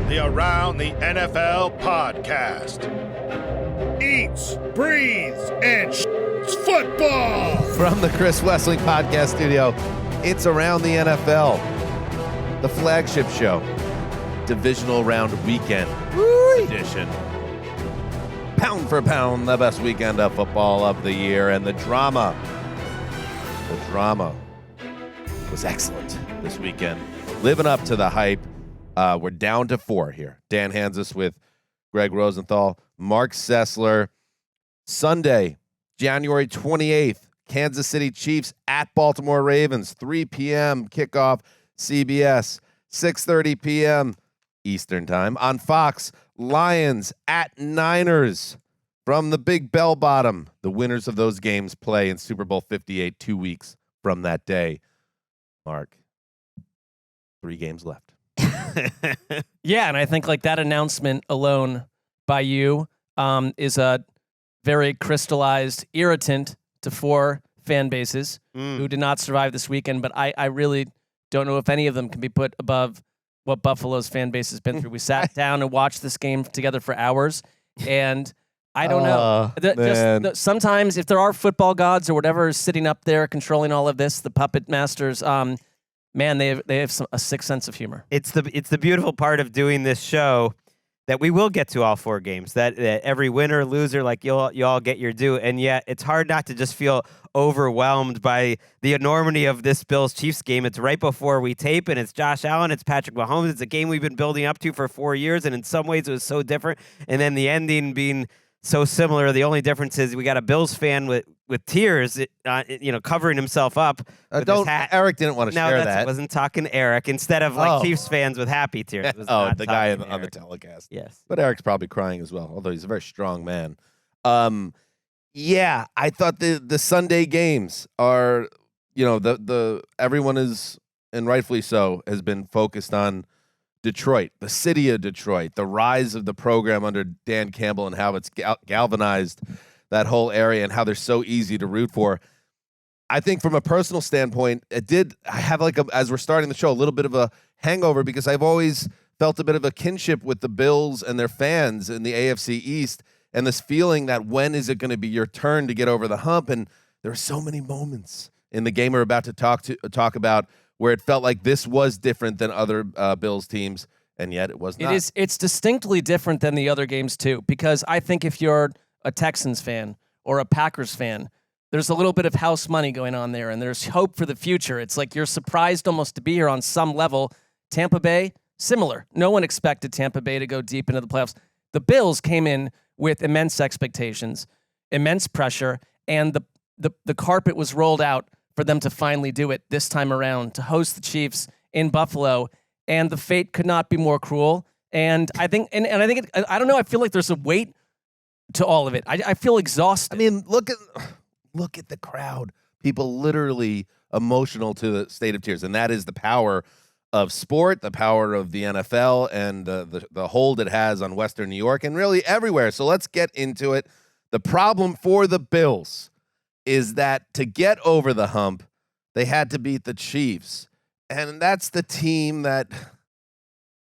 the Around the NFL podcast. Eats, breathes, and football. From the Chris Wessling Podcast Studio, it's Around the NFL, the flagship show, Divisional Round Weekend edition. Pound for pound, the best weekend of football of the year, and the drama was excellent this weekend. Living up to the hype. We're down to 4 here. Dan Hanzus with Gregg Rosenthal, Marc Sessler. Sunday, January 28th, Kansas City Chiefs at Baltimore Ravens, 3 p.m. kickoff, CBS, 6:30 p.m. Eastern Time. On Fox, Lions at Niners from the Big Bell Bottom. The winners of those games play in Super Bowl 58 2 weeks from that day. Mark, 3 games left. Yeah, and I think like that announcement alone by you is a very crystallized irritant to 4 fan bases who did not survive this weekend, but I really don't know if any of them can be put above what Buffalo's fan base has been through. We sat down and watched this game together for hours, and I don't know. Sometimes if there are football gods or whatever is sitting up there controlling all of this, the puppet masters, man, they have a sick sense of humor. It's the beautiful part of doing this show that we will get to all 4 games. That every winner, loser, like you all get your due, and yet it's hard not to just feel overwhelmed by the enormity of this Bills-Chiefs game. It's right before we tape, and it's Josh Allen, it's Patrick Mahomes. It's a game we've been building up to for 4 years, and in some ways it was so different. And then the ending being so similar. The only difference is we got a Bills fan with tears, covering himself up with his hat. Eric didn't want to share that. I wasn't talking Eric. Instead of like Chiefs fans with happy tears. The guy on the telecast. Yes. But Eric's probably crying as well, although he's a very strong man. Yeah, I thought the Sunday games are, the everyone is, and rightfully so, has been focused on Detroit, the city of Detroit, the rise of the program under Dan Campbell and how it's galvanized that whole area and how they're so easy to root for. I think from a personal standpoint, I have as we're starting the show, a little bit of a hangover because I've always felt a bit of a kinship with the Bills and their fans in the AFC East and this feeling that when is it going to be your turn to get over the hump? And there are so many moments in the game we're about to talk about where it felt like this was different than other Bills teams, and yet it was not. It's distinctly different than the other games, too, because I think if you're a Texans fan or a Packers fan, there's a little bit of house money going on there, and there's hope for the future. It's like you're surprised almost to be here on some level. Tampa Bay, similar. No one expected Tampa Bay to go deep into the playoffs. The Bills came in with immense expectations, immense pressure, and the carpet was rolled out for them to finally do it this time around, to host the Chiefs in Buffalo, and the fate could not be more cruel. And I think, I don't know, I feel like there's a weight to all of it. I feel exhausted. I mean, look at the crowd. People literally emotional to the state of tears, and that is the power of sport, the power of the NFL, and the hold it has on Western New York and really everywhere. So let's get into it. The problem for the Bills is that to get over the hump, they had to beat the Chiefs. And that's the team that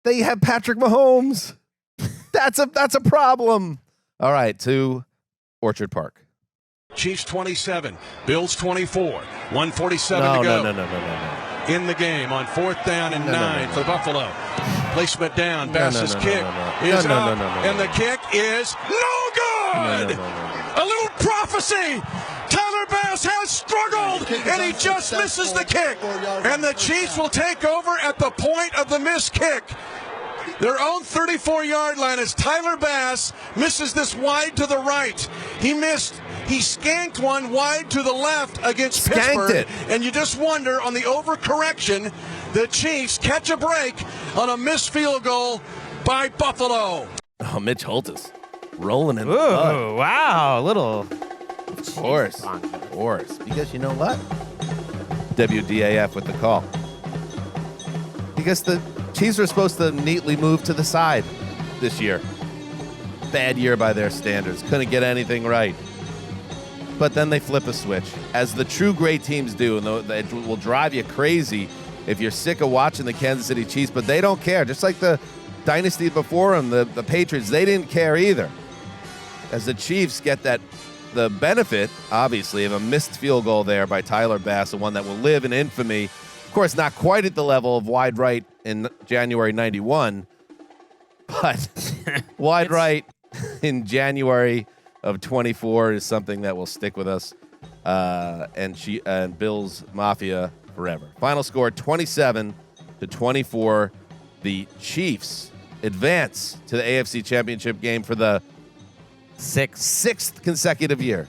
they have Patrick Mahomes. That's a problem. All right, to Orchard Park. Chiefs 27, Bills 24, 1:47 to go. No. In the game on 4th down and 9 for Buffalo. Placement down. Bass's kick is up, and the kick is no good. A little prophecy. Tyler Bass has struggled, and he just misses the kick. And the Chiefs will take over at the point of the missed kick. Their own 34-yard line as Tyler Bass misses this wide to the right. He skanked one wide to the left against Pittsburgh. And you just wonder, on the overcorrection, the Chiefs catch a break on a missed field goal by Buffalo. Oh, Mitch Holtis rolling in the mud. Oh, wow. Little. Of course. Because you know what? WDAF with the call. Because the Chiefs are supposed to neatly move to the side this year. Bad year by their standards. Couldn't get anything right. But then they flip a switch, as the true great teams do, and it will drive you crazy if you're sick of watching the Kansas City Chiefs, but they don't care. Just like the dynasty before him, the Patriots, they didn't care either. As the Chiefs get the benefit, obviously, of a missed field goal there by Tyler Bass, the one that will live in infamy. Of course, not quite at the level of wide right in January 91, but wide right in January of 24 is something that will stick with us and Bills Mafia forever. Final score 27-24. The Chiefs advance to the AFC Championship game for the sixth consecutive year.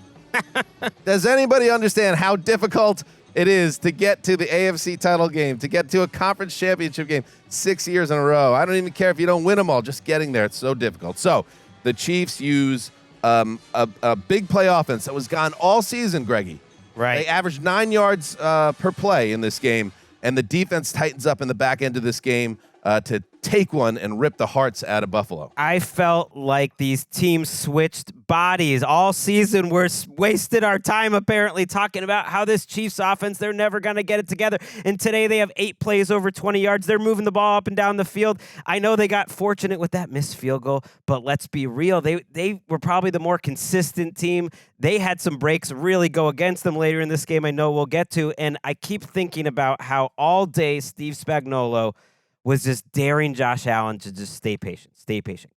Does anybody understand how difficult it is to get to the AFC title game, to get to a conference championship game 6 years in a row? I don't even care if you don't win them all. Just getting there, it's so difficult. So the Chiefs use a big play offense that was gone all season, Greggy. Right. They averaged 9 yards per play in this game, and the defense tightens up in the back end of this game to take one and rip the hearts out of Buffalo. I felt like these teams switched bodies all season. We're wasted our time apparently talking about how this Chiefs offense, they're never going to get it together. And today they have 8 plays over 20 yards. They're moving the ball up and down the field. I know they got fortunate with that missed field goal, but let's be real. They were probably the more consistent team. They had some breaks really go against them later in this game, I know we'll get to. And I keep thinking about how all day Steve Spagnuolo was just daring Josh Allen to just stay patient,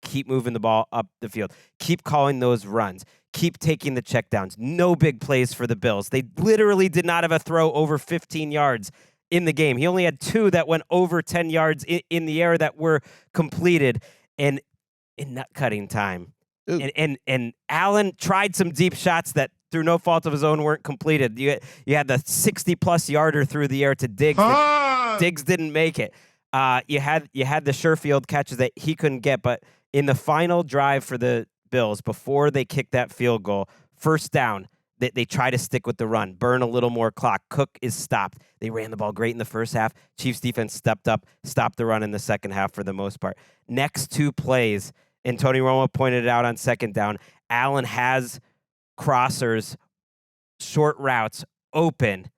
keep moving the ball up the field, keep calling those runs, keep taking the checkdowns. No big plays for the Bills. They literally did not have a throw over 15 yards in the game. He only had 2 that went over 10 yards in the air that were completed. And in nut cutting time, and Allen tried some deep shots that through no fault of his own weren't completed. You had the 60-plus yarder through the air to Diggs. Diggs didn't make it. You had the Sherfield catches that he couldn't get, but in the final drive for the Bills, before they kicked that field goal, first down, they try to stick with the run, burn a little more clock. Cook is stopped. They ran the ball great in the first half. Chiefs defense stepped up, stopped the run in the second half for the most part. Next 2 plays, and Tony Romo pointed it out on second down, Allen has crossers, short routes open,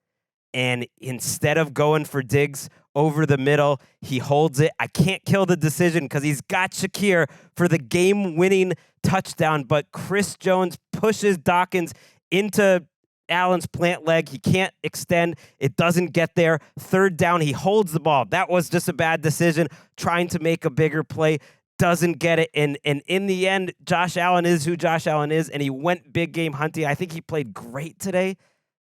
and instead of going for Diggs over the middle, he holds it. I can't kill the decision because he's got Shakir for the game-winning touchdown, but Chris Jones pushes Dawkins into Allen's plant leg. He can't extend. It doesn't get there. Third down, he holds the ball. That was just a bad decision, trying to make a bigger play. Doesn't get it. And in the end, Josh Allen is who Josh Allen is, and he went big game hunting. I think he played great today.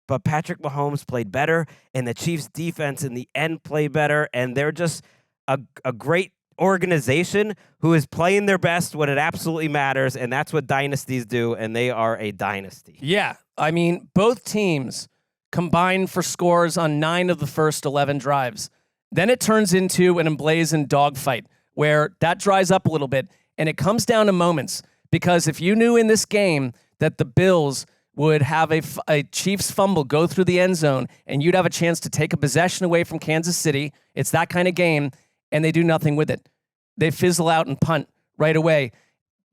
But Patrick Mahomes played better, and the Chiefs' defense in the end played better, and they're just a great organization who is playing their best when it absolutely matters, and that's what dynasties do, and they are a dynasty. Yeah, I mean, both teams combined for scores on 9 of the first 11 drives. Then it turns into an emblazoned dogfight where that dries up a little bit, and it comes down to moments, because if you knew in this game that the Bills would have a Chiefs fumble go through the end zone, and you'd have a chance to take a possession away from Kansas City. It's that kind of game, and they do nothing with it. They fizzle out and punt right away.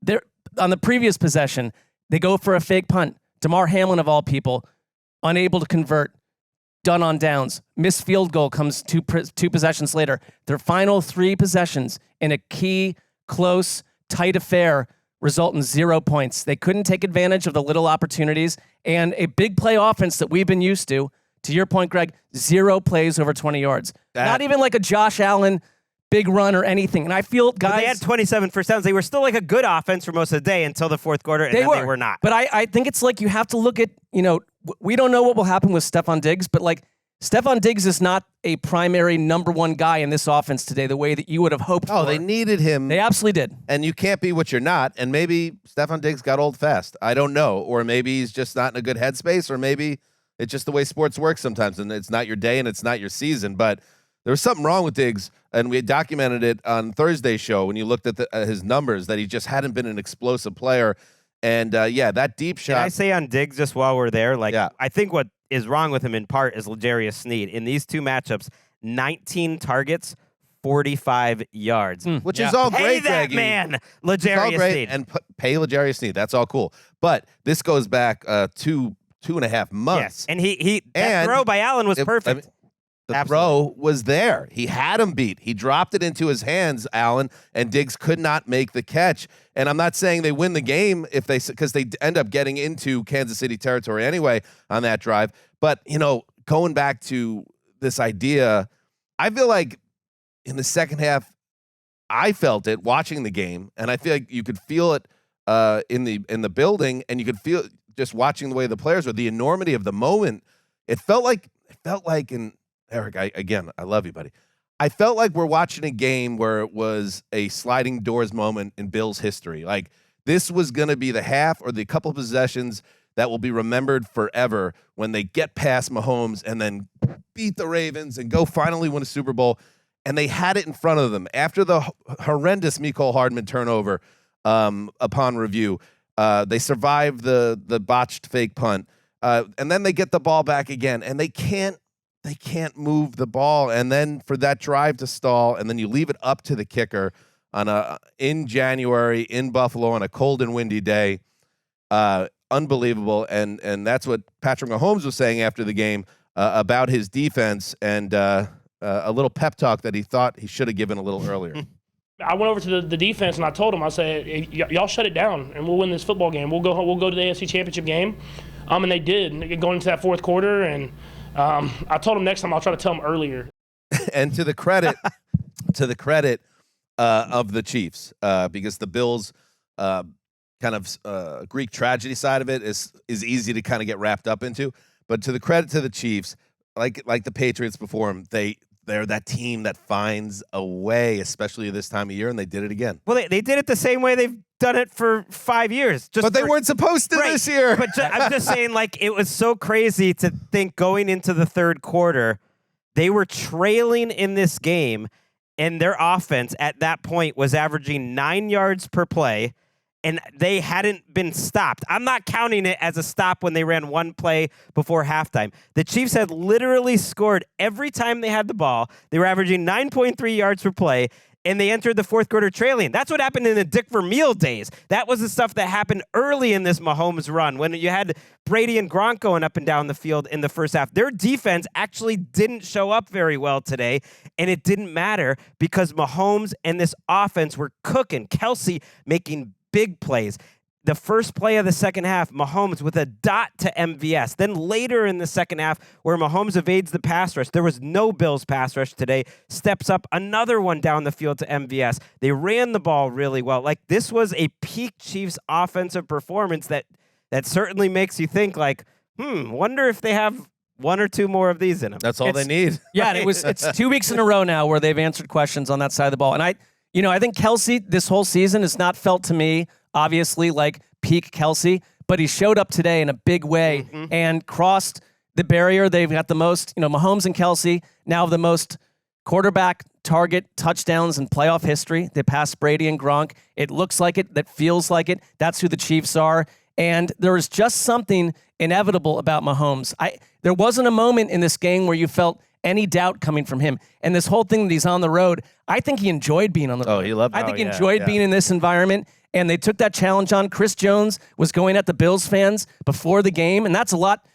They're, on the previous possession, they go for a fake punt. Damar Hamlin, of all people, unable to convert, done on downs. Missed field goal comes two possessions later. Their final 3 possessions in a key, close, tight affair result in 0 points. They couldn't take advantage of the little opportunities, and a big play offense that we've been used to your point, Greg, 0 plays over 20 yards. Not even like a Josh Allen big run or anything. And I feel guys... But they had 27 first downs. They were still like a good offense for most of the day until the fourth quarter, and they were not. But I think it's like you have to look at, we don't know what will happen with Stephon Diggs, but like Stephon Diggs is not a primary number 1 guy in this offense today the way that you would have hoped for. Oh, they needed him. They absolutely did. And you can't be what you're not. And maybe Stephon Diggs got old fast. I don't know. Or maybe he's just not in a good headspace, or maybe it's just the way sports work sometimes, and it's not your day and it's not your season. But there was something wrong with Diggs, and we documented it on Thursday's show when you looked at his numbers, that he just hadn't been an explosive player. And, that deep shot. Can I say on Diggs, just while we're there, I think what is wrong with him in part is L'Jarius Sneed. In these 2 matchups, 19 targets, 45 yards. Which is all great, Pay that Greggy. man, L'Jarius Sneed. And pay L'Jarius Sneed. That's all cool. But this goes back 2.5 months. Yes, and that throw by Allen was perfect. The throw was there. He had him beat. He dropped it into his hands, Allen, and Diggs could not make the catch. And I'm not saying they win the game because they end up getting into Kansas City territory anyway on that drive. But, going back to this idea, I feel like in the second half, I felt it watching the game, and I feel like you could feel it in the building, and you could feel just watching the way the players were, the enormity of the moment. It felt like in Eric, I love you, buddy. I felt like we're watching a game where it was a sliding doors moment in Bills history. Like this was going to be the half or the couple of possessions that will be remembered forever when they get past Mahomes and then beat the Ravens and go finally win a Super Bowl. And they had it in front of them after the horrendous Mecole Hardman turnover upon review. They survived the botched fake punt. And then they get the ball back again, and they can't move the ball, and then for that drive to stall, and then you leave it up to the kicker in January in Buffalo on a cold and windy day. Unbelievable, and that's what Patrick Mahomes was saying after the game about his defense, and a little pep talk that he thought he should have given a little earlier. I went over to the defense and I told them, I said, hey, y'all shut it down and we'll win this football game. We'll go to the AFC Championship game, and they did going into that fourth quarter, and I told them next time I'll try to tell them earlier. And to the credit of the Chiefs, because the Bills kind of Greek tragedy side of it is easy to kind of get wrapped up into. But to the credit to the Chiefs, like the Patriots before them, they're that team that finds a way, especially this time of year, and they did it again. Well, they did it the same way they've done it for 5 years. But they weren't supposed to this year. But I'm just saying, like, it was so crazy to think going into the third quarter, they were trailing in this game, and their offense at that point was averaging 9 yards per play, and they hadn't been stopped. I'm not counting it as a stop when they ran one play before halftime. The Chiefs had literally scored every time they had the ball. They were averaging 9.3 yards per play, and they entered the fourth quarter trailing. That's what happened in the Dick Vermeil days. That was the stuff that happened early in this Mahomes run when you had Brady and Gronk going up and down the field in the first half. Their defense actually didn't show up very well today, and it didn't matter because Mahomes and this offense were cooking. Kelsey making big plays. The first play of the second half, Mahomes with a dot to MVS. Then later in the second half, where Mahomes evades the pass rush, there was no Bills pass rush today, steps up another one down the field to MVS. They ran the ball really well. Like, this was a peak Chiefs offensive performance that certainly makes you think, like, wonder if they have one or two more of these in them. That's all they need. Yeah, it's 2 weeks in a row now where they've answered questions on that side of the ball. And I think Kelsey this whole season has not felt to me, obviously, like peak Kelsey, but he showed up today in a big way and crossed the barrier. They've got the most, Mahomes and Kelsey now have the most quarterback target touchdowns in playoff history. They passed Brady and Gronk. It looks like it. That feels like it. That's who the Chiefs are. And there is just something inevitable about Mahomes. There wasn't a moment in this game where you felt any doubt coming from him. And this whole thing that he's on the road, I think he enjoyed being on the road. Oh, he loved it. I think he enjoyed being in this environment. And they took that challenge on. Chris Jones was going at the Bills fans before the game. And that's a lot.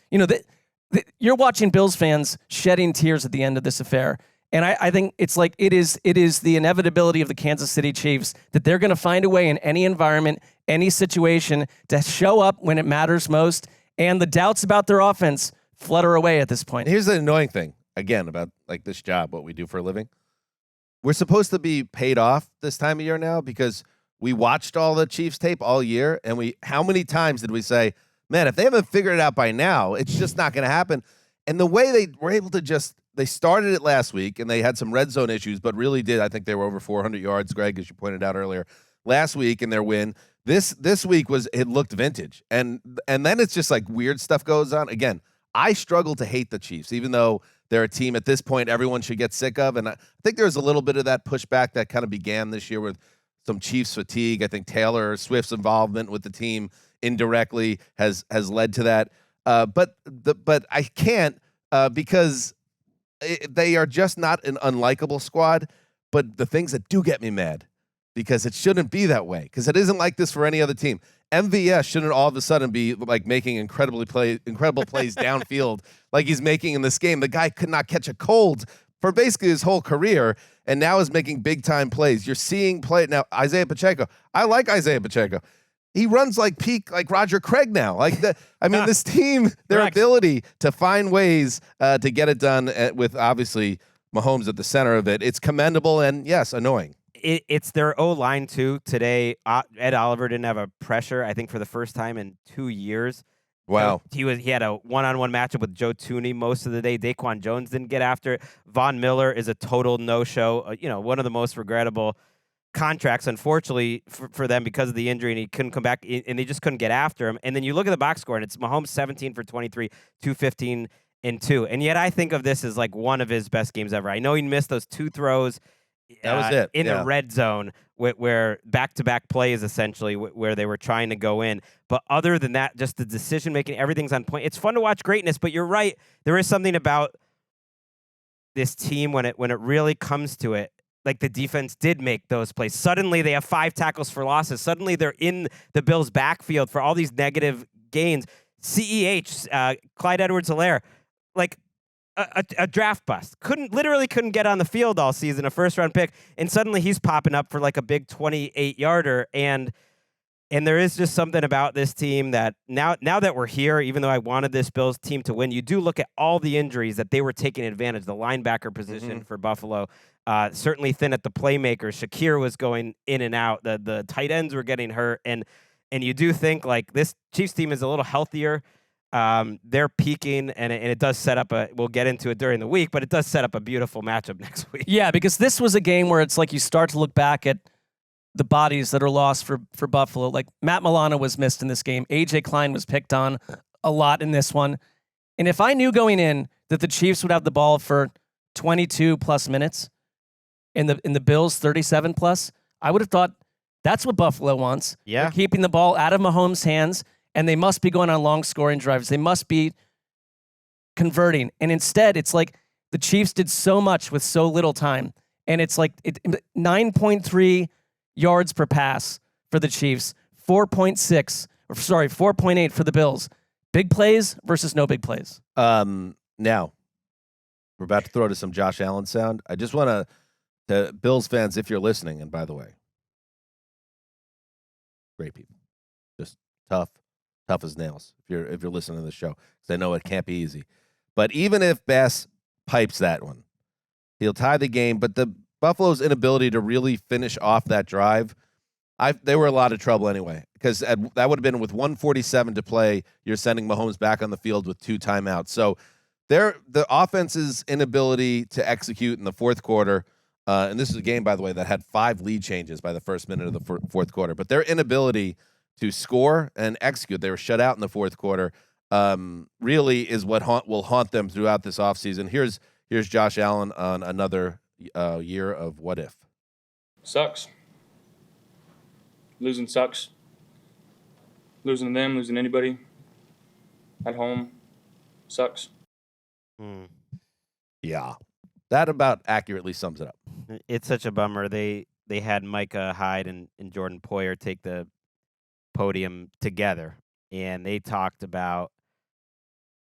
You're watching Bills fans shedding tears at the end of this affair. And I think it's like it is the inevitability of the Kansas City Chiefs that they're going to find a way in any environment, any situation to show up when it matters most. And the doubts about their offense flutter away at this point. Here's the annoying thing, again, about like this job, what we do for a living. We're supposed to be paid off this time of year now because we watched all the Chiefs tape all year, and how many times did we say, man, if they haven't figured it out by now, it's just not going to happen. And the way they were able to they started it last week, and they had some red zone issues, but really did. I think they were over 400 yards, Greg, as you pointed out earlier, last week in their win. This week it looked vintage. And then it's just like weird stuff goes on. Again, I struggle to hate the Chiefs, even though they're a team at this point everyone should get sick of. And I think there's a little bit of that pushback that kind of began this year with some Chiefs fatigue. I think Taylor Swift's involvement with the team indirectly has led to that. But I can't because they are just not an unlikable squad. But the things that do get me mad because it shouldn't be that way, because it isn't like this for any other team. MVS shouldn't all of a sudden be like making incredible plays downfield like he's making in this game. The guy could not catch a cold for basically his whole career, and now is making big-time plays. You're seeing play now. Isaiah Pacheco. I like Isaiah Pacheco. He runs like peak, like Roger Craig now. This team, their Correct. ability to find ways to get it done with obviously Mahomes at the center of it, it's commendable and, yes, annoying. It's their O-line, too. Today, Ed Oliver didn't have a pressure, I think, for the first time in 2 years. Wow. He had a one-on-one matchup with Joe Tooney most of the day. Daquan Jones didn't get after it. Von Miller is a total no-show. One of the most regrettable contracts, unfortunately, for them because of the injury, and he couldn't come back, and they just couldn't get after him. And then you look at the box score, and it's Mahomes 17 for 23, 215 and 2. And yet I think of this as like one of his best games ever. I know he missed those 2 throws. That was it. In the red zone, where back-to-back plays, essentially, where they were trying to go in. But other than that, just the decision-making, everything's on point. It's fun to watch greatness, but you're right. There is something about this team when it really comes to it. Like, the defense did make those plays. Suddenly, they have 5 tackles for losses. Suddenly, they're in the Bills' backfield for all these negative gains. CEH, Clyde Edwards-Helaire, like, a draft bust. Couldn't get on the field all season, a first-round pick, and suddenly he's popping up for like a big 28-yarder. And there is just something about this team that now that we're here, even though I wanted this Bills team to win, you do look at all the injuries that they were taking advantage. The linebacker position for Buffalo, certainly thin at the playmakers. Shakir was going in and out. The tight ends were getting hurt, and you do think like this Chiefs team is a little healthier. They're peaking, and it does set up we'll get into it during the week, but it does set up a beautiful matchup next week. Yeah, because this was a game where it's like you start to look back at the bodies that are lost for Buffalo. Like Matt Milano was missed in this game. A.J. Klein was picked on a lot in this one. And if I knew going in that the Chiefs would have the ball for 22-plus minutes and the Bills 37-plus, I would have thought that's what Buffalo wants. Yeah. They're keeping the ball out of Mahomes' hands, and they must be going on long scoring drives. They must be converting. And instead, it's like the Chiefs did so much with so little time. And it's like 9.3 yards per pass for the Chiefs, 4.8 for the Bills. Big plays versus no big plays. Now, we're about to throw to some Josh Allen sound. I just want to Bills fans, if you're listening, and by the way, great people. Just tough as nails if you're listening to the show, because I know it can't be easy. But even if Bass pipes that one, he'll tie the game. But the Buffalo's inability to really finish off that drive, they were a lot of trouble anyway, because that would have been with 1:47 to play. You're sending Mahomes back on the field with 2 timeouts. So the offense's inability to execute in the fourth quarter, and this is a game, by the way, that had 5 lead changes by the first minute of the fourth quarter, but their inability to score and execute, they were shut out in the fourth quarter, really is what will haunt them throughout this offseason. Here's Josh Allen on another year of what if. Sucks. Losing sucks. Losing to them, losing anybody at home sucks. Yeah. That about accurately sums it up. It's such a bummer. They had Micah Hyde and Jordan Poyer take the podium together, and they talked about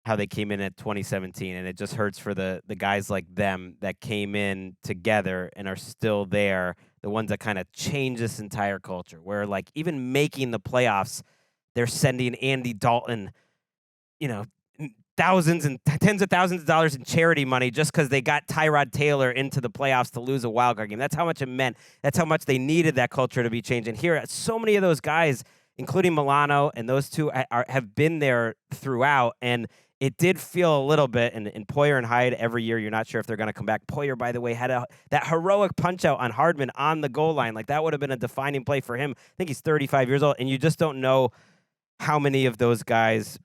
how they came in at 2017, and it just hurts for the guys like them that came in together and are still there, the ones that kind of change this entire culture, where like even making the playoffs, they're sending Andy Dalton, thousands and tens of thousands of dollars in charity money just because they got Tyrod Taylor into the playoffs to lose a wild card game. That's how much it meant. That's how much they needed that culture to be changed. And here, so many of those guys, including Milano and those two, have been there throughout. And it did feel a little bit, and Poyer and Hyde, every year, you're not sure if they're going to come back. Poyer, by the way, had that heroic punch-out on Hardman on the goal line. Like, that would have been a defining play for him. I think he's 35 years old, and you just don't know how many of those guys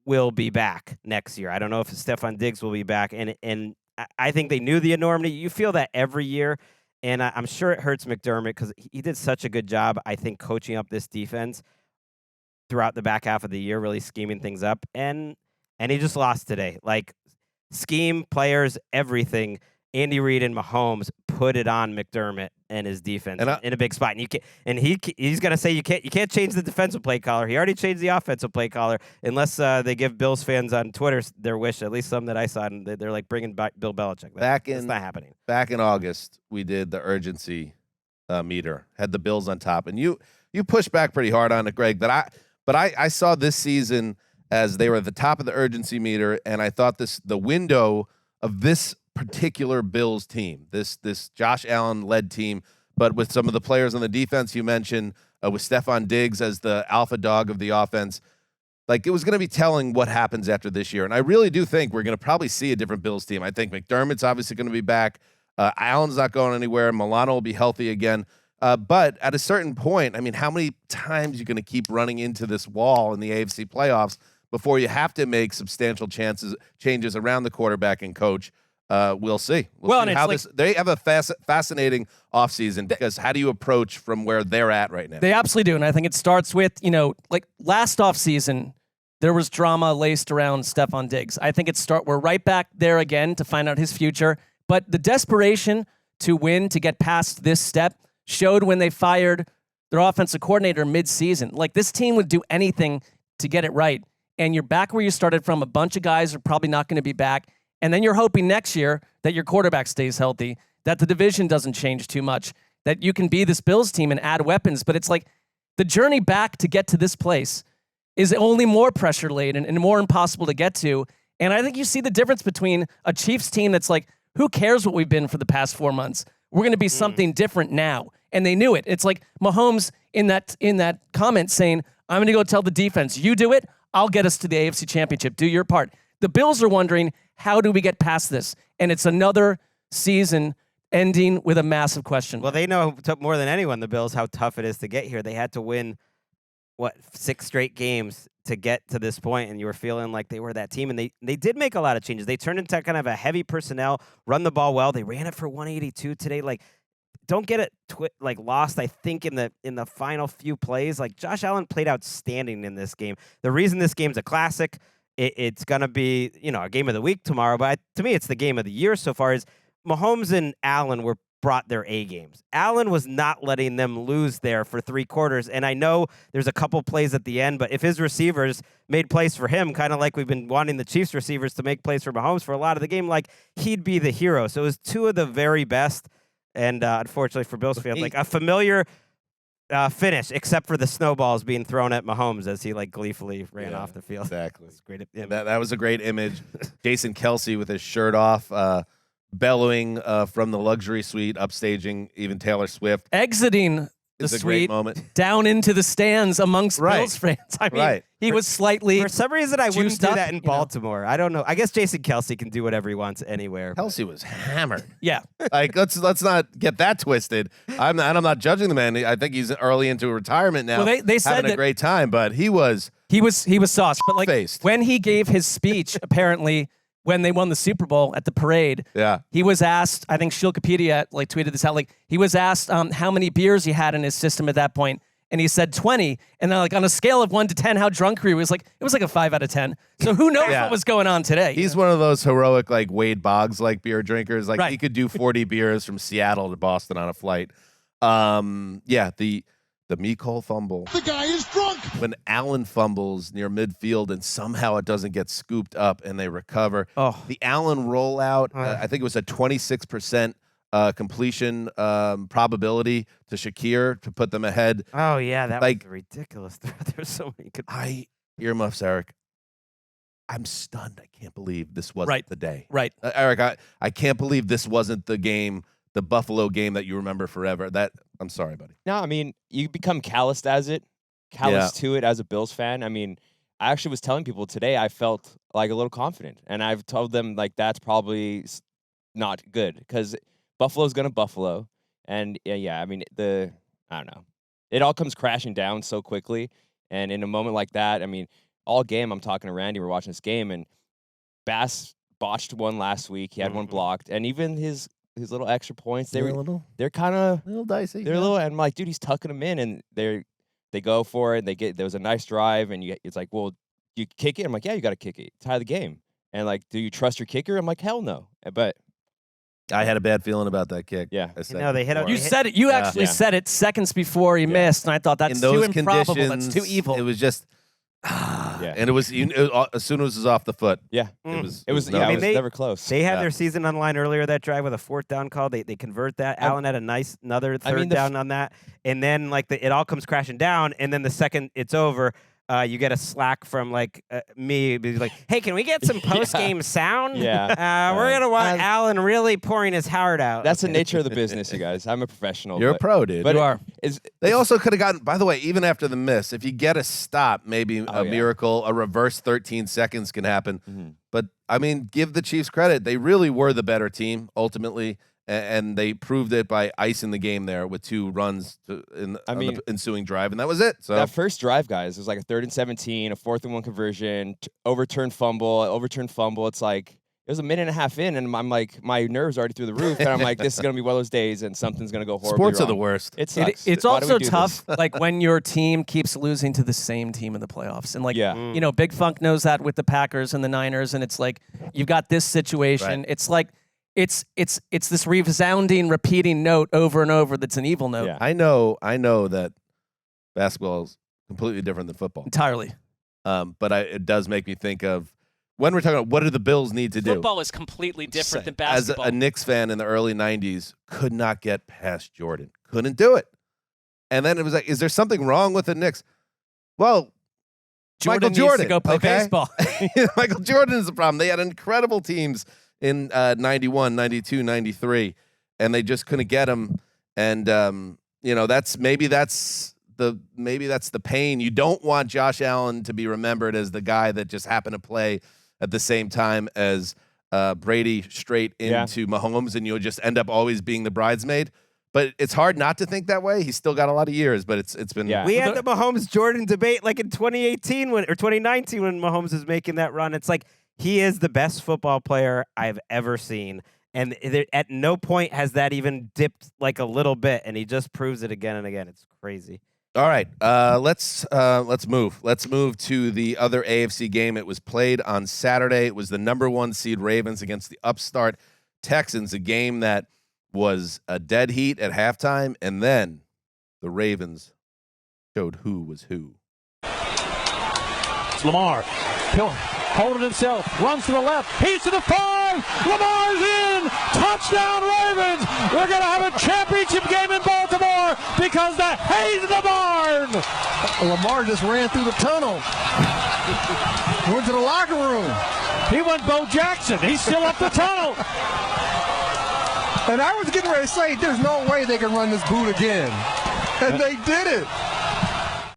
will be back next year. I don't know if Stephon Diggs will be back, and I think they knew the enormity. You feel that every year, and I'm sure it hurts McDermott because he did such a good job, I think, coaching up this defense throughout the back half of the year, really scheming things up, and he just lost today. Like, scheme, players, everything. Andy Reid and Mahomes put it on McDermott and his defense in a big spot. And you can, and he's gonna say you can't change the defensive play caller. He already changed the offensive play caller unless they give Bills fans on Twitter their wish. At least some that I saw, and they're like bringing back Bill Belichick. That's not happening. Back in August, we did the urgency meter, had the Bills on top, and you pushed back pretty hard on it, Greg. But I saw this season as they were at the top of the urgency meter, and I thought the window of this particular Bills team, this Josh Allen led team, but with some of the players on the defense you mentioned, with Stephon Diggs as the alpha dog of the offense, like it was going to be telling what happens after this year. And I really do think we're going to probably see a different Bills team. I think McDermott's obviously going to be back. Allen's not going anywhere. Milano will be healthy again. But at a certain point, I mean, how many times are you going to keep running into this wall in the AFC playoffs before you have to make substantial changes around the quarterback and coach? We'll see. We'll see how they have a fascinating offseason because how do you approach from where they're at right now? They absolutely do. And I think it starts with, like last offseason, there was drama laced around Stephon Diggs. I think we're right back there again to find out his future. But the desperation to win, to get past this step, showed when they fired their offensive coordinator mid-season. Like this team would do anything to get it right. And you're back where you started from. A bunch of guys are probably not going to be back. And then you're hoping next year that your quarterback stays healthy, that the division doesn't change too much, that you can be this Bills team and add weapons. But it's like the journey back to get to this place is only more pressure laden and more impossible to get to. And I think you see the difference between a Chiefs team that's like, who cares what we've been for the past 4 months? We're going to be something different now. And they knew it. It's like Mahomes in that comment saying, I'm going to go tell the defense, you do it, I'll get us to the AFC Championship. Do your part. The Bills are wondering, how do we get past this? And it's another season ending with a massive question. Well, they know more than anyone, the Bills, how tough it is to get here. They had to win, 6 straight games to get to this point, and you were feeling like they were that team. And they did make a lot of changes. They turned into kind of a heavy personnel, run the ball well. They ran it for 182 today. Like, don't get it lost. I think in the final few plays, like Josh Allen played outstanding in this game. The reason this game's a classic, it's gonna be a game of the week tomorrow, but to me it's the game of the year so far. Is Mahomes and Allen brought their A games. Allen was not letting them lose there for 3 quarters, and I know there's a couple plays at the end, but if his receivers made plays for him, kind of like we've been wanting the Chiefs receivers to make plays for Mahomes for a lot of the game, like he'd be the hero. So it was 2 of the very best. And unfortunately for Bills fans, like a familiar finish, except for the snowballs being thrown at Mahomes as he gleefully ran off the field. Exactly. Great. That was a great image. Jason Kelsey with his shirt off, bellowing from the luxury suite, upstaging even Taylor Swift. Exiting the suite down into the stands amongst Bills fans. I mean, he was slightly. For some reason, I wouldn't do that in Baltimore. Know. I don't know. I guess Jason Kelsey can do whatever he wants anywhere. Kelsey was hammered. Yeah. Let's not get that twisted. I'm not judging the man. I think he's early into retirement now. Well, they said having a great time, but he was sauced. But faced. When he gave his speech, apparently. When they won the Super Bowl at the parade, he was asked, I think Shilkapedia tweeted this out, he was asked how many beers he had in his system at that point, and he said 20. And then on a scale of 1 to 10, how drunk were you? It was like a 5 out of 10. So who knows what was going on today? He's one of those heroic Wade Boggs beer drinkers. He could do 40 beers from Seattle to Boston on a flight. The Mecole fumble. The guy is drunk. When Allen fumbles near midfield and somehow it doesn't get scooped up and they recover. Oh. The Allen rollout, I think it was a 26% completion probability to Shakir to put them ahead. Oh, yeah, that was ridiculous. There's so many good. Earmuffs, Eric. I'm stunned. I can't believe this wasn't the day. Right. Eric, I can't believe this wasn't the game, the Buffalo game that you remember forever. I'm sorry, buddy. No, I mean, you become calloused to it as a Bills fan. I mean, I actually was telling people today I felt a little confident, and I've told them that's probably not good because Buffalo's going to Buffalo. And I mean, I don't know. It all comes crashing down so quickly. And in a moment like that, I mean, all game, I'm talking to Randy, we're watching this game, and Bass botched one last week. He had one blocked, and even his little extra points, they're kind of a little dicey. They're a little, and I'm like, dude, he's tucking them in, and they go for it. And there was a nice drive, and it's like, well, you kick it. I'm like, yeah, you got to kick it. Tie the game. And do you trust your kicker? I'm like, hell no. But I had a bad feeling about that kick. Yeah. I said No, they hit a- before. You said it. You actually Yeah. said it seconds before he missed, and I thought that's in too those improbable. conditions. That's too evil. It was just, Yeah. and it was as soon as it was off the foot. Yeah. It was. It was. no Yeah. good. It was never close. They had Yeah. their season on the line earlier that drive with a 4th down call. They convert that. Allen had another third down on that, and then it all comes crashing down. And then the second it's over, you get a slack from me, be like, "Hey, can we get some post game sound? Yeah. We're gonna want Allen really pouring his heart out." That's the nature of the business, you guys. I'm a professional. You're a but- pro, dude. But You are. They also could have gotten. By the way, even after the miss, if you get a stop, maybe a yeah. miracle, a reverse 13 seconds can happen. Mhm. But I mean, give the Chiefs credit; they really were the better team ultimately, and they proved it by icing the game there with 2 runs on the ensuing drive, and that was it. So that first drive, guys, it was like a 3rd and 17, a 4th and 1 conversion, overturned fumble. It's like it was a minute and a half in, and I'm like, my nerves are already through the roof, and I'm like, this is gonna be one of those days, and something's gonna go horribly sports wrong. are the worst. It sucks. It's Why do we also do tough, this? like when your team keeps losing to the same team in the playoffs, and Yeah. you know, Big Funk knows that with the Packers and the Niners, and it's like you've got this situation. Right. It's like it's this resounding, repeating note over and over. That's an evil note Yeah. I know that basketball is completely different than football, entirely. but it does make me think of when we're talking about what do the Bills need to do. Football is completely different than As basketball. a Knicks fan in the early 90s, could not get past Jordan. Couldn't do it. And then it was like, is there something wrong with the Knicks? Well, Michael Needs Jordan. to go play okay? baseball. Michael Jordan is the problem. They had incredible teams in 91, 92, 93, and they just couldn't get him. And, that's the pain. You don't want Josh Allen to be remembered as the guy that just happened to play at the same time as Brady straight into Mahomes, and you'll just end up always being the bridesmaid. But it's hard not to think that way. He's still got a lot of years, but it's been. Yeah. We had the Mahomes-Jordan debate like in 2018 or 2019 when Mahomes was making that run. It's like he is the best football player I've ever seen. And at no point has that even dipped like a little bit, and he just proves it again and again. It's crazy. All right, let's move. Let's move to the other AFC game. It was played on Saturday. It was the number 1 seed Ravens against the upstart Texans, a game that was a dead heat at halftime, and then the Ravens showed who was who. It's Lamar holding himself, runs to the left, he's to the 5, Lamar's in, touchdown Ravens. We're going to have a championship game in Baltimore because the hay's in the barn. Lamar just ran through the tunnel, went to the locker room. He went Bo Jackson, he's still up the tunnel. And I was getting ready to say, there's no way they can run this boot again. And they did it.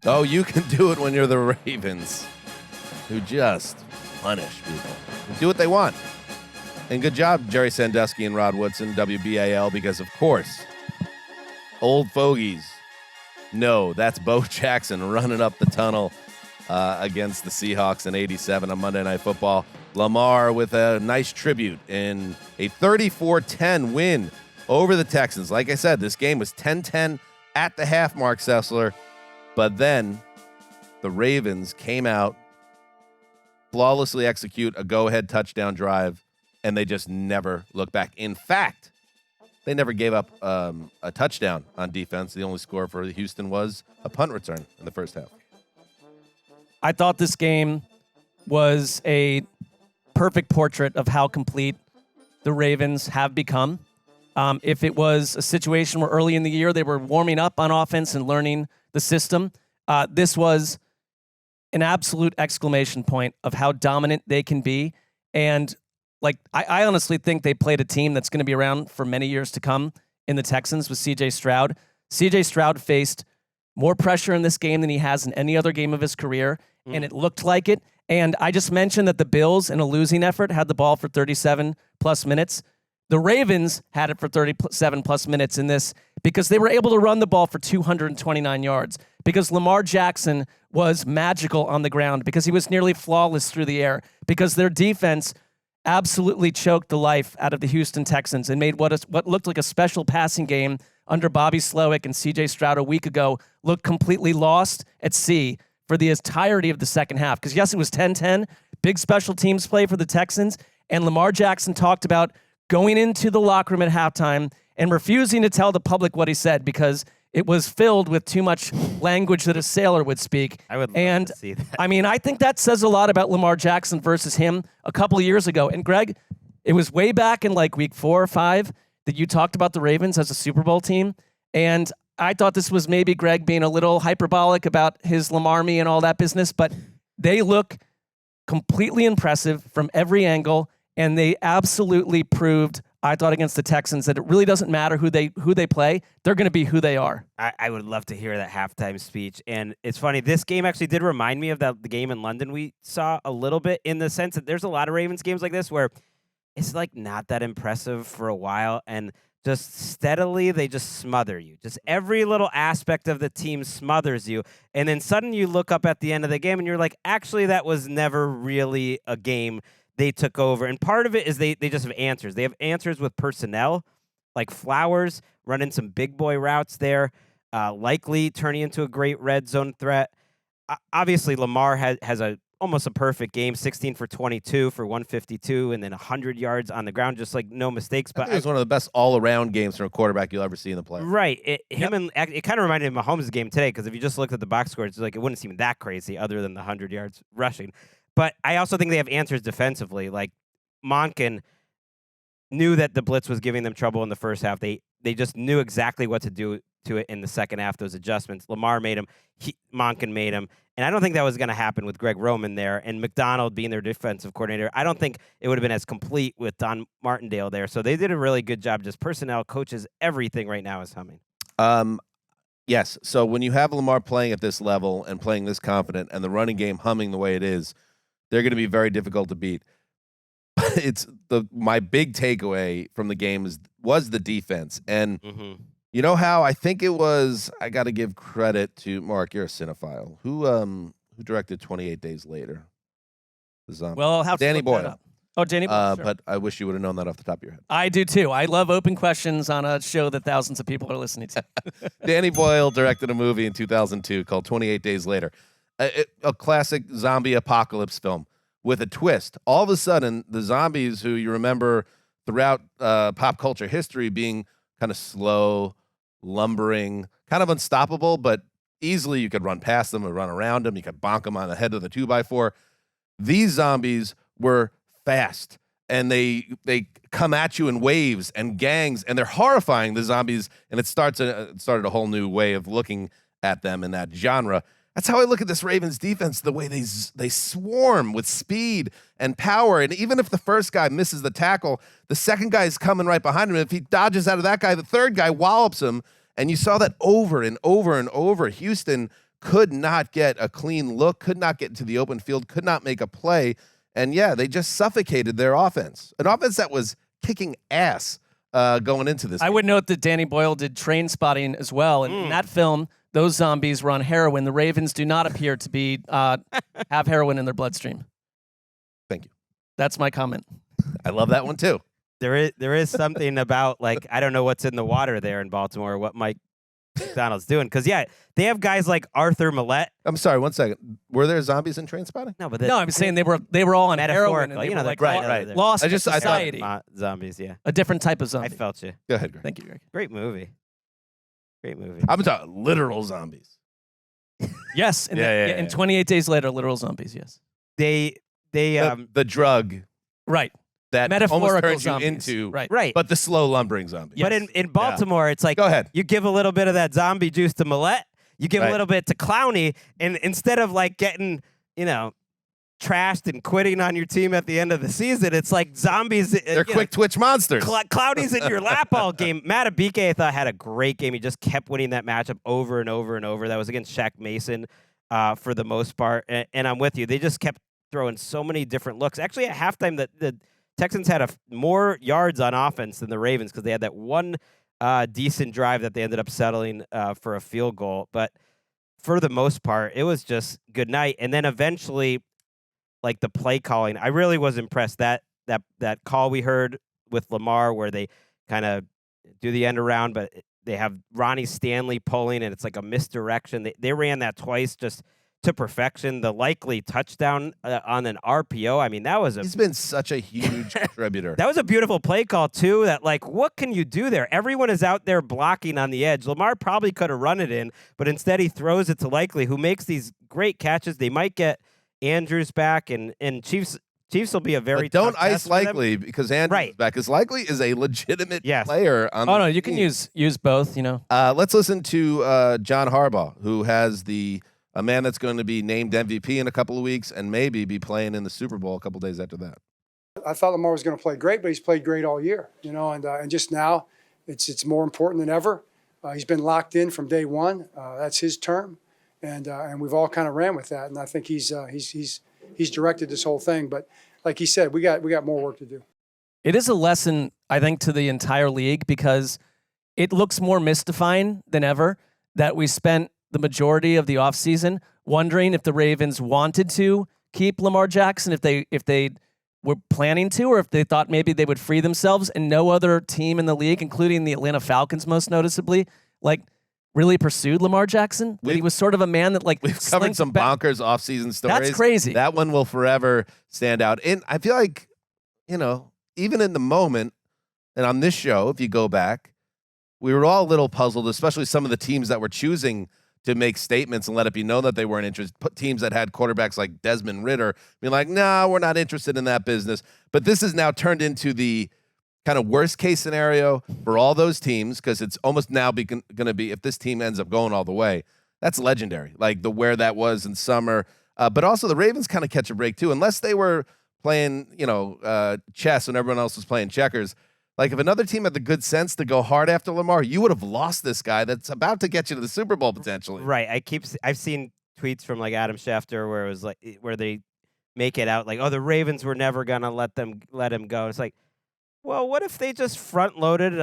Oh, you can do it when you're the Ravens, who just punish people. Do what they want. And good job, Jerry Sandusky and Rod Woodson, WBAL, because, of course, old fogies know that's Bo Jackson running up the tunnel against the Seahawks in 87 on Monday Night Football. Lamar with a nice tribute in a 34-10 win over the Texans. Like I said, this game was 10-10 at the half, Marc Sessler. But then the Ravens came out, flawlessly execute a go-ahead touchdown drive, and they just never looked back. In fact, they never gave up a touchdown on defense. The only score for Houston was a punt return in the first half. I thought this game was a perfect portrait of how complete the Ravens have become. If it was a situation where early in the year they were warming up on offense and learning the system, this was an absolute exclamation point of how dominant they can be. And I honestly think they played a team that's going to be around for many years to come in the Texans with C.J. Stroud. C.J. Stroud faced more pressure in this game than he has in any other game of his career, and it looked like it. And I just mentioned that the Bills, in a losing effort, had the ball for 37-plus minutes. The Ravens had it for 37-plus minutes in this because they were able to run the ball for 229 yards, because Lamar Jackson was magical on the ground, because he was nearly flawless through the air, because their defense absolutely choked the life out of the Houston Texans and made what looked like a special passing game under Bobby Slowick and C.J. Stroud a week ago look completely lost at sea for the entirety of the second half. Because, yes, it was 10-10, big special teams play for the Texans, and Lamar Jackson talked about going into the locker room at halftime and refusing to tell the public what he said because it was filled with too much language that a sailor would speak. I would love to see that. I mean, I think that says a lot about Lamar Jackson versus him a couple of years ago. And Greg, it was way back in like week 4 or 5 that you talked about the Ravens as a Super Bowl team. And I thought this was maybe Greg being a little hyperbolic about his Lamar-me and all that business, but they look completely impressive from every angle, and they absolutely proved, I thought, against the Texans that it really doesn't matter who they play. They're going to be who they are. I would love to hear that halftime speech. And it's funny, this game actually did remind me of the game in London we saw a little bit, in the sense that there's a lot of Ravens games like this where it's like not that impressive for a while, and just steadily they just smother you. Just every little aspect of the team smothers you. And then suddenly you look up at the end of the game and you're like, actually, that was never really a game they took over. And part of it is they just have answers. They have answers with personnel, like Flowers running some big boy routes there, likely turning into a great red zone threat. Obviously, Lamar has almost a perfect game, 16 for 22 for 152, and then 100 yards on the ground, just like no mistakes. But it was one of the best all-around games from a quarterback you'll ever see in the playoffs. Right. It kind of reminded me of Mahomes' game today, because if you just looked at the box score, it's like it wouldn't seem that crazy other than the 100 yards rushing. But I also think they have answers defensively. Like Monken knew that the blitz was giving them trouble in the first half. They just knew exactly what to do to it in the second half, those adjustments. Lamar made them. Monken made them. And I don't think that was going to happen with Greg Roman there and McDonald being their defensive coordinator. I don't think it would have been as complete with Don Martindale there. So they did a really good job. Just personnel, coaches, everything right now is humming. Yes. So when you have Lamar playing at this level and playing this confident and the running game humming the way it is, they're going to be very difficult to beat. My big takeaway from the game was the defense. And you know how I think it was, I got to give credit to Mark, you're a cinephile. Who directed 28 Days Later? The zombie. Well, how Danny Boyle. Oh, Danny Boyle. Sure. But I wish you would have known that off the top of your head. I do too. I love open questions on a show that thousands of people are listening to. Danny Boyle directed a movie in 2002 called 28 Days Later, a classic zombie apocalypse film with a twist. All of a sudden, the zombies who you remember throughout pop culture history being kind of slow, lumbering, kind of unstoppable, but easily you could run past them or run around them. You could bonk them on the head of the 2x4. These zombies were fast, and they come at you in waves and gangs, and they're horrifying, the zombies, and it started a whole new way of looking at them in that genre. That's how I look at this Ravens defense, the way they swarm with speed and power. And even if the first guy misses the tackle, the second guy is coming right behind him. And if he dodges out of that guy, the third guy wallops him. And you saw that over and over and over. Houston could not get a clean look, could not get into the open field, could not make a play. And yeah, they just suffocated their offense. An offense that was kicking ass going into this game. I would note that Danny Boyle did Train Spotting as well. And in that film, those zombies were on heroin. The Ravens do not appear to be have heroin in their bloodstream. Thank you. That's my comment. I love that one too. There is something about, like, I don't know what's in the water there in Baltimore, what Mike McDonald's doing. Because, yeah, they have guys like Arthur Millette. I'm sorry, 1 second. Were there zombies in Train Spotting? No, but I'm saying they were all on heroin. And they were like right. Lost I in thought society. Zombies, yeah. A different type of zombie. I felt you. Go ahead, Greg. Thank you, Greg. Great movie. Great movie. I'm talking literal zombies. Yes. And 28 Days Later, literal zombies, yes. The drug. Right. That metaphorical almost turns zombies. you into, right. but the slow lumbering zombie. Yes. But in Baltimore, it's like, go ahead. You give a little bit of that zombie juice to Millette, you give a little bit to Clowney, and instead of like getting, trashed and quitting on your team at the end of the season, it's like zombies. They're quick twitch monsters. Clowney's in your lap all game. Matt Abike, I thought, had a great game. He just kept winning that matchup over and over and over. That was against Shaq Mason for the most part. And I'm with you. They just kept throwing so many different looks. Actually, at halftime, the Texans had more yards on offense than the Ravens because they had that one decent drive that they ended up settling for a field goal. But for the most part, it was just good night. And then eventually, like the play calling, I really was impressed. That call we heard with Lamar where they kind of do the end around, but they have Ronnie Stanley pulling, and it's like a misdirection. They ran that twice just to perfection. The likely touchdown on an RPO. I mean, he's been such a huge contributor. That was a beautiful play call too. That like, what can you do there? Everyone is out there blocking on the edge. Lamar probably could have run it in, but instead he throws it to Likely, who makes these great catches. They might get Andrews back, and Chiefs will be a very don't tough ice test for Likely them. because Andrews is back. Because Likely is a legitimate player. On no, you can use both. You know. Let's listen to John Harbaugh, who has a man that's going to be named MVP in a couple of weeks and maybe be playing in the Super Bowl a couple of days after that. I thought Lamar was going to play great, but he's played great all year. You know, and just now, it's more important than ever. He's been locked in from day one. That's his term, and we've all kind of ran with that. And I think he's directed this whole thing. But like he said, we got more work to do. It is a lesson, I think, to the entire league because it looks more mystifying than ever that we spent the majority of the offseason wondering if the Ravens wanted to keep Lamar Jackson, if they were planning to, or if they thought maybe they would free themselves, and no other team in the league, including the Atlanta Falcons most noticeably, like really pursued Lamar Jackson. He was sort of a man that like we've covered some bonkers offseason stories. That's crazy. That one will forever stand out. And I feel like, you know, even in the moment, and on this show, if you go back, we were all a little puzzled, especially some of the teams that were choosing to make statements and let it be known that they weren't interested. Put teams that had quarterbacks like Desmond Ridder being like, no, we're not interested in that business. But this has now turned into the kind of worst case scenario for all those teams, because it's almost now going to be, if this team ends up going all the way, that's legendary. Like where that was in summer. But also the Ravens kind of catch a break too, unless they were playing, chess when everyone else was playing checkers. Like if another team had the good sense to go hard after Lamar, you would have lost this guy that's about to get you to the Super Bowl potentially. Right. I've seen tweets from like Adam Schefter where it was like where they make it out like, oh, the Ravens were never gonna let him go. It's like, well, what if they just front loaded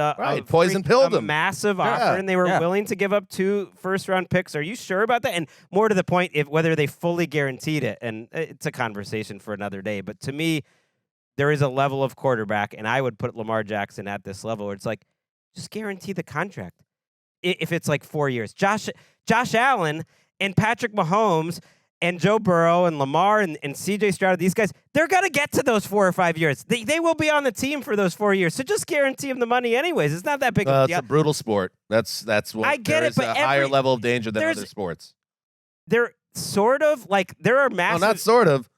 poison pilled a them, massive offer and they were willing to give up 2 first-round picks? Are you sure about that? And more to the point, whether they fully guaranteed it, and it's a conversation for another day. But to me, there is a level of quarterback, and I would put Lamar Jackson at this level where it's like, just guarantee the contract. If it's like 4 years. Josh Allen and Patrick Mahomes and Joe Burrow and Lamar and CJ Stroud, these guys, they're going to get to those 4 or 5 years. They will be on the team for those 4 years. So just guarantee them the money anyways. It's not that big of a deal. It's a brutal sport. That's what I get there it, is but a higher level of danger than other sports. They're sort of like there are massive. No, not sort of.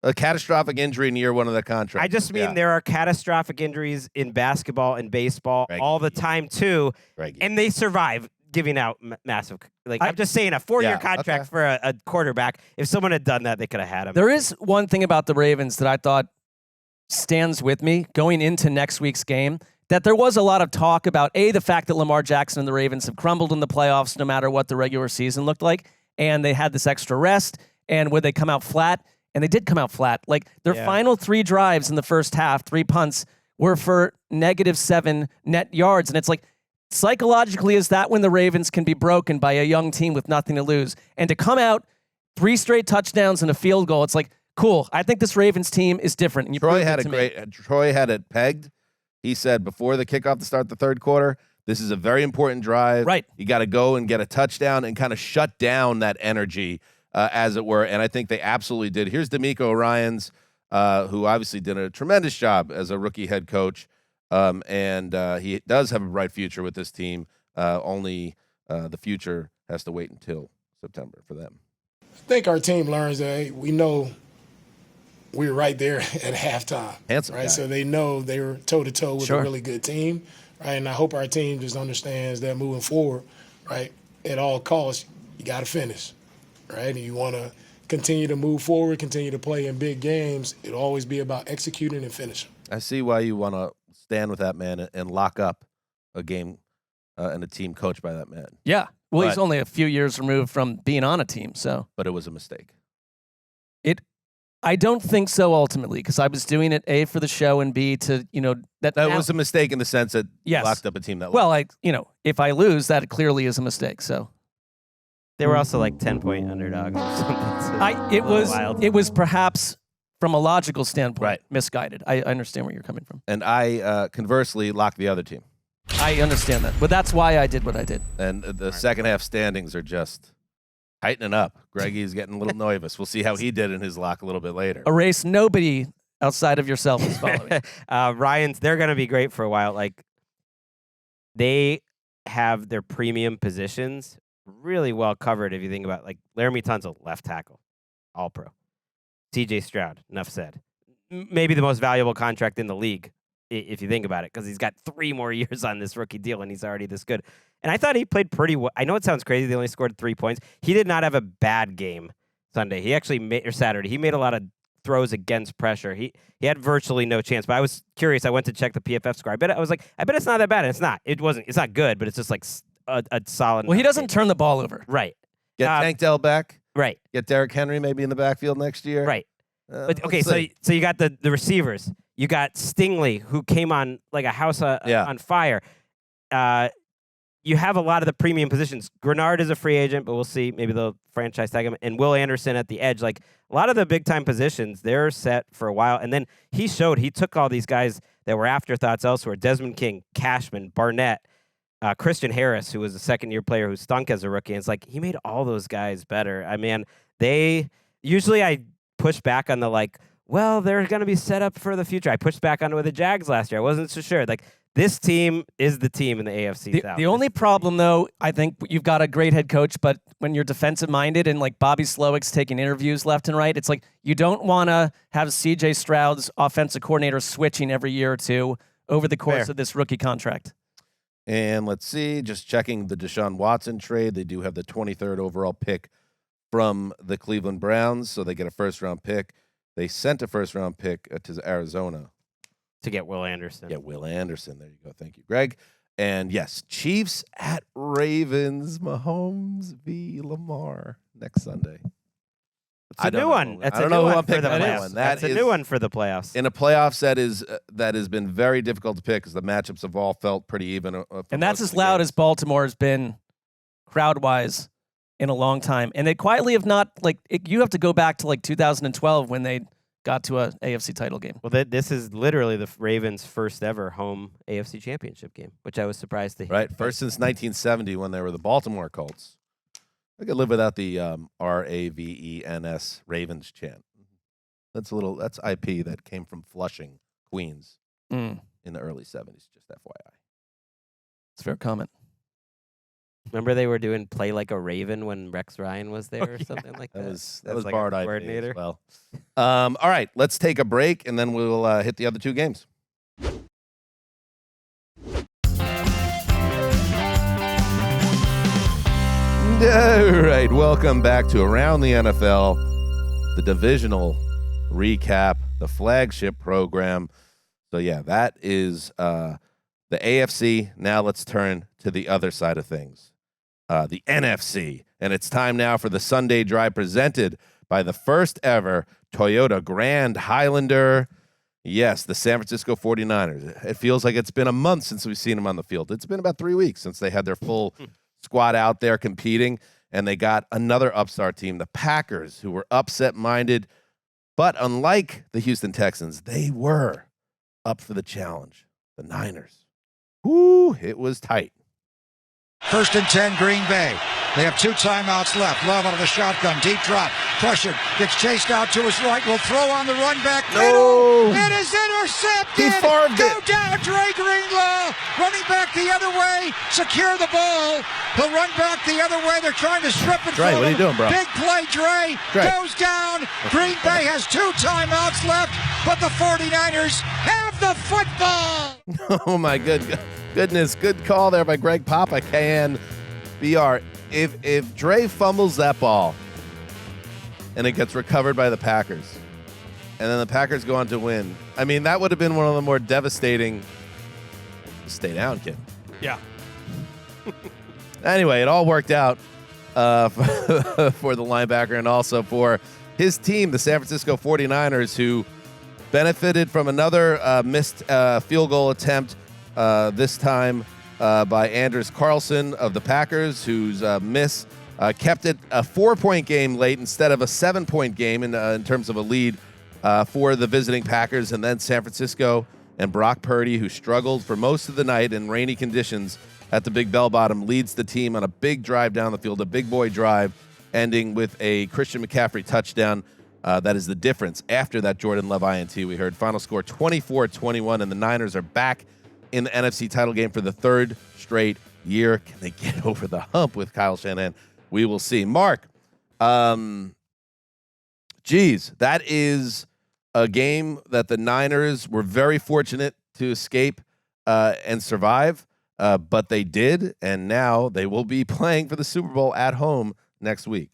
A catastrophic injury in year 1 of the contract. I just mean there are catastrophic injuries in basketball and baseball all the time too, and they survive giving out massive. Like I'm just saying, a 4-year contract for a quarterback. If someone had done that, they could have had him. There is one thing about the Ravens that I thought stands with me going into next week's game. That there was a lot of talk about the fact that Lamar Jackson and the Ravens have crumbled in the playoffs, no matter what the regular season looked like, and they had this extra rest, and would they come out flat? And they did come out flat. Like their final 3 drives in the first half, 3 punts, were for -7 net yards. And it's like, psychologically, is that when the Ravens can be broken by a young team with nothing to lose? And to come out 3 straight touchdowns and a field goal, it's like, cool. I think this Ravens team is different. And Troy had it pegged. He said before the kickoff to start the third quarter, this is a very important drive. Right. You got to go and get a touchdown and kind of shut down that energy. As it were, and I think they absolutely did. Here's D'Amico Ryans, who obviously did a tremendous job as a rookie head coach, and he does have a bright future with this team. Only the future has to wait until September for them. I think our team learns that we know we were right there at halftime. Handsome right? guy. So they know they were toe-to-toe with a really good team, right? And I hope our team just understands that moving forward, right, at all costs, you got to finish. Right, and you want to continue to move forward, continue to play in big games. It'll always be about executing and finishing. I see why you want to stand with that man and lock up a game and a team coached by that man. Yeah, well, he's only a few years removed from being on a team, so. But it was a mistake. I don't think so ultimately, because I was doing it A, for the show, and B, to that was a mistake in the sense that you locked up a team that. Well, if I lose, that clearly is a mistake. So. They were also like 10-point underdogs or something. So it was perhaps from a logical standpoint misguided. I understand where you're coming from. And I conversely locked the other team. I understand that, but that's why I did what I did. And the second half standings are just Tightening up. Greggy's getting a little nervous. We'll see how he did in his lock a little bit later. A race nobody outside of yourself is following. Ryan's, they're going to be great for a while. Like, they have their premium positions really well covered. If you think about, like, Laramie Tunsil, left tackle, all pro. CJ Stroud, enough said. Maybe the most valuable contract in the league, if you think about it, because he's got 3 more years on this rookie deal, and he's already this good. And I thought he played pretty well. I know it sounds crazy. They only scored 3 points. He did not have a bad game Sunday. He actually made, or Saturday, he made a lot of throws against pressure. He had virtually no chance. But I was curious. I went to check the PFF score. I bet it's not that bad. And it's not. It's not good, but it's just like a solid. Well, he doesn't turn the ball over. Right. Get Tank Dell back. Right. Get Derrick Henry maybe in the backfield next year. Right. But okay, so you got the receivers. You got Stingley, who came on like a house on fire. You have a lot of the premium positions. Grenard is a free agent, but we'll see. Maybe they'll franchise tag him. And Will Anderson at the edge. Like, a lot of the big-time positions, they're set for a while. And then he took all these guys that were afterthoughts elsewhere. Desmond King, Cashman, Barnett, Christian Harris, who was a second-year player who stunk as a rookie. And it's like, he made all those guys better. I mean, usually I push back on the, like, well, they're going to be set up for the future. I pushed back on it with the Jags last year. I wasn't so sure. Like, this team is the team in the AFC South. The only problem, though, I think you've got a great head coach, but when you're defensive-minded and, like, Bobby Slowick's taking interviews left and right, it's like you don't want to have C.J. Stroud's offensive coordinator switching every year or two over the course of this rookie contract. And let's see, just checking the Deshaun Watson trade. They do have the 23rd overall pick from the Cleveland Browns, so they get a first-round pick. They sent a first-round pick to Arizona. To get Will Anderson. Yeah, Will Anderson. There you go. Thank you, Greg. And yes, Chiefs at Ravens. Mahomes v. Lamar next Sunday. It's a new one. That's a new one for the playoffs. That's a new one for the playoffs. In a playoffs that has been very difficult to pick because the matchups have all felt pretty even. And that's as loud as Baltimore has been crowd-wise in a long time. And they quietly have not, you have to go back to 2012 when they got to a AFC title game. Well, this is literally the Ravens' first ever home AFC championship game, which I was surprised to hear. Right, first since 1970 when they were the Baltimore Colts. I could live without the RAVENS Ravens chant. That's IP that came from Flushing, Queens, in the early 70s. Just FYI. It's a fair comment. Remember they were doing "Play Like a Raven" when Rex Ryan was there or something like that? That was like Bard IP coordinator. as well. All right, let's take a break, and then we'll hit the other 2 games. All right, welcome back to Around the NFL, the divisional recap, the flagship program. So, yeah, that is the AFC. Now let's turn to the other side of things. The NFC, and it's time now for the Sunday Drive presented by the first ever Toyota Grand Highlander. Yes, the San Francisco 49ers. It feels like it's been a month since we've seen them on the field. It's been about 3 weeks since they had their full squad out there competing, and they got another upstart team, the Packers, who were upset-minded, but unlike the Houston Texans, they were up for the challenge. The Niners. Woo, it was tight. 1st and 10, Green Bay. They have 2 timeouts left. Love out of the shotgun. Deep drop. Pressure. Gets chased out to his right. Will throw on the run back. No. It is intercepted. He farmed Go it. down, Dre Greenlaw. Running back the other way. Secure the ball. He'll run back the other way. They're trying to strip it Dre, from what are you doing, bro? Big play, Dre. Goes down. Green Bay has 2 timeouts left, but the 49ers have the football. Oh, my goodness. Good call there by Greg Papa, KNBR. If Dre fumbles that ball and it gets recovered by the Packers, and then the Packers go on to win, I mean, that would have been one of the more devastating. Stay down, kid. Yeah. Anyway, it all worked out for the linebacker and also for his team, the San Francisco 49ers, who benefited from another missed field goal attempt, this time by Anders Carlson of the Packers, whose miss kept it a 4-point game late instead of a 7-point game in terms of a lead for the visiting Packers. And then San Francisco and Brock Purdy, who struggled for most of the night in rainy conditions at the Big Bell Bottom, leads the team on a big drive down the field, a big boy drive ending with a Christian McCaffrey touchdown. That is the difference after that Jordan Love INT we heard. Final score 24-21, and the Niners are back in the NFC title game for the third straight year. Can they get over the hump with Kyle Shanahan? We will see. Mark, geez, that is a game that the Niners were very fortunate to escape and survive, but they did, and now they will be playing for the Super Bowl at home next week.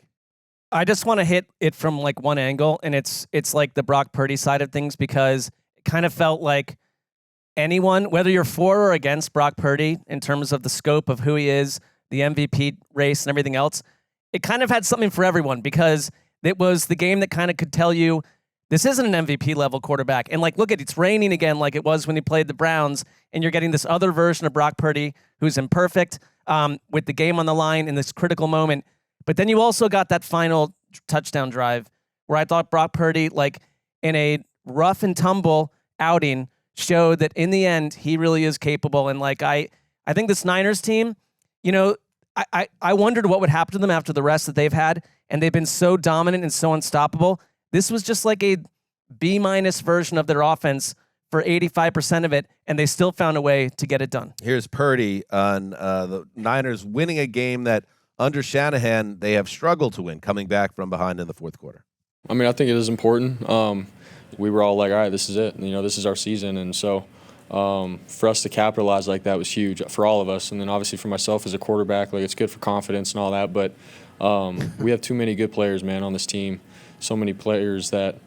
I just want to hit it from like one angle, and it's like the Brock Purdy side of things, because it kind of felt like anyone, whether you're for or against Brock Purdy in terms of the scope of who he is, the MVP race and everything else, it kind of had something for everyone, because it was the game that kind of could tell you this isn't an MVP level quarterback. And like, look at, it's raining again like it was when he played the Browns, and you're getting this other version of Brock Purdy who's imperfect with the game on the line in this critical moment. But then you also got that final touchdown drive where I thought Brock Purdy, like in a rough and tumble outing, showed that in the end, he really is capable. And like, I think this Niners team, you know, I wondered what would happen to them after the rest that they've had. And they've been so dominant and so unstoppable. This was just like a B- version of their offense for 85% of it, and they still found a way to get it done. Here's Purdy on the Niners winning a game that under Shanahan they have struggled to win, coming back from behind in the fourth quarter. I mean, I think it is important. We were all like, all right, this is it. You know, this is our season. And so for us to capitalize like that was huge for all of us. And then obviously for myself as a quarterback, like it's good for confidence and all that. But we have too many good players, man, on this team. So many players that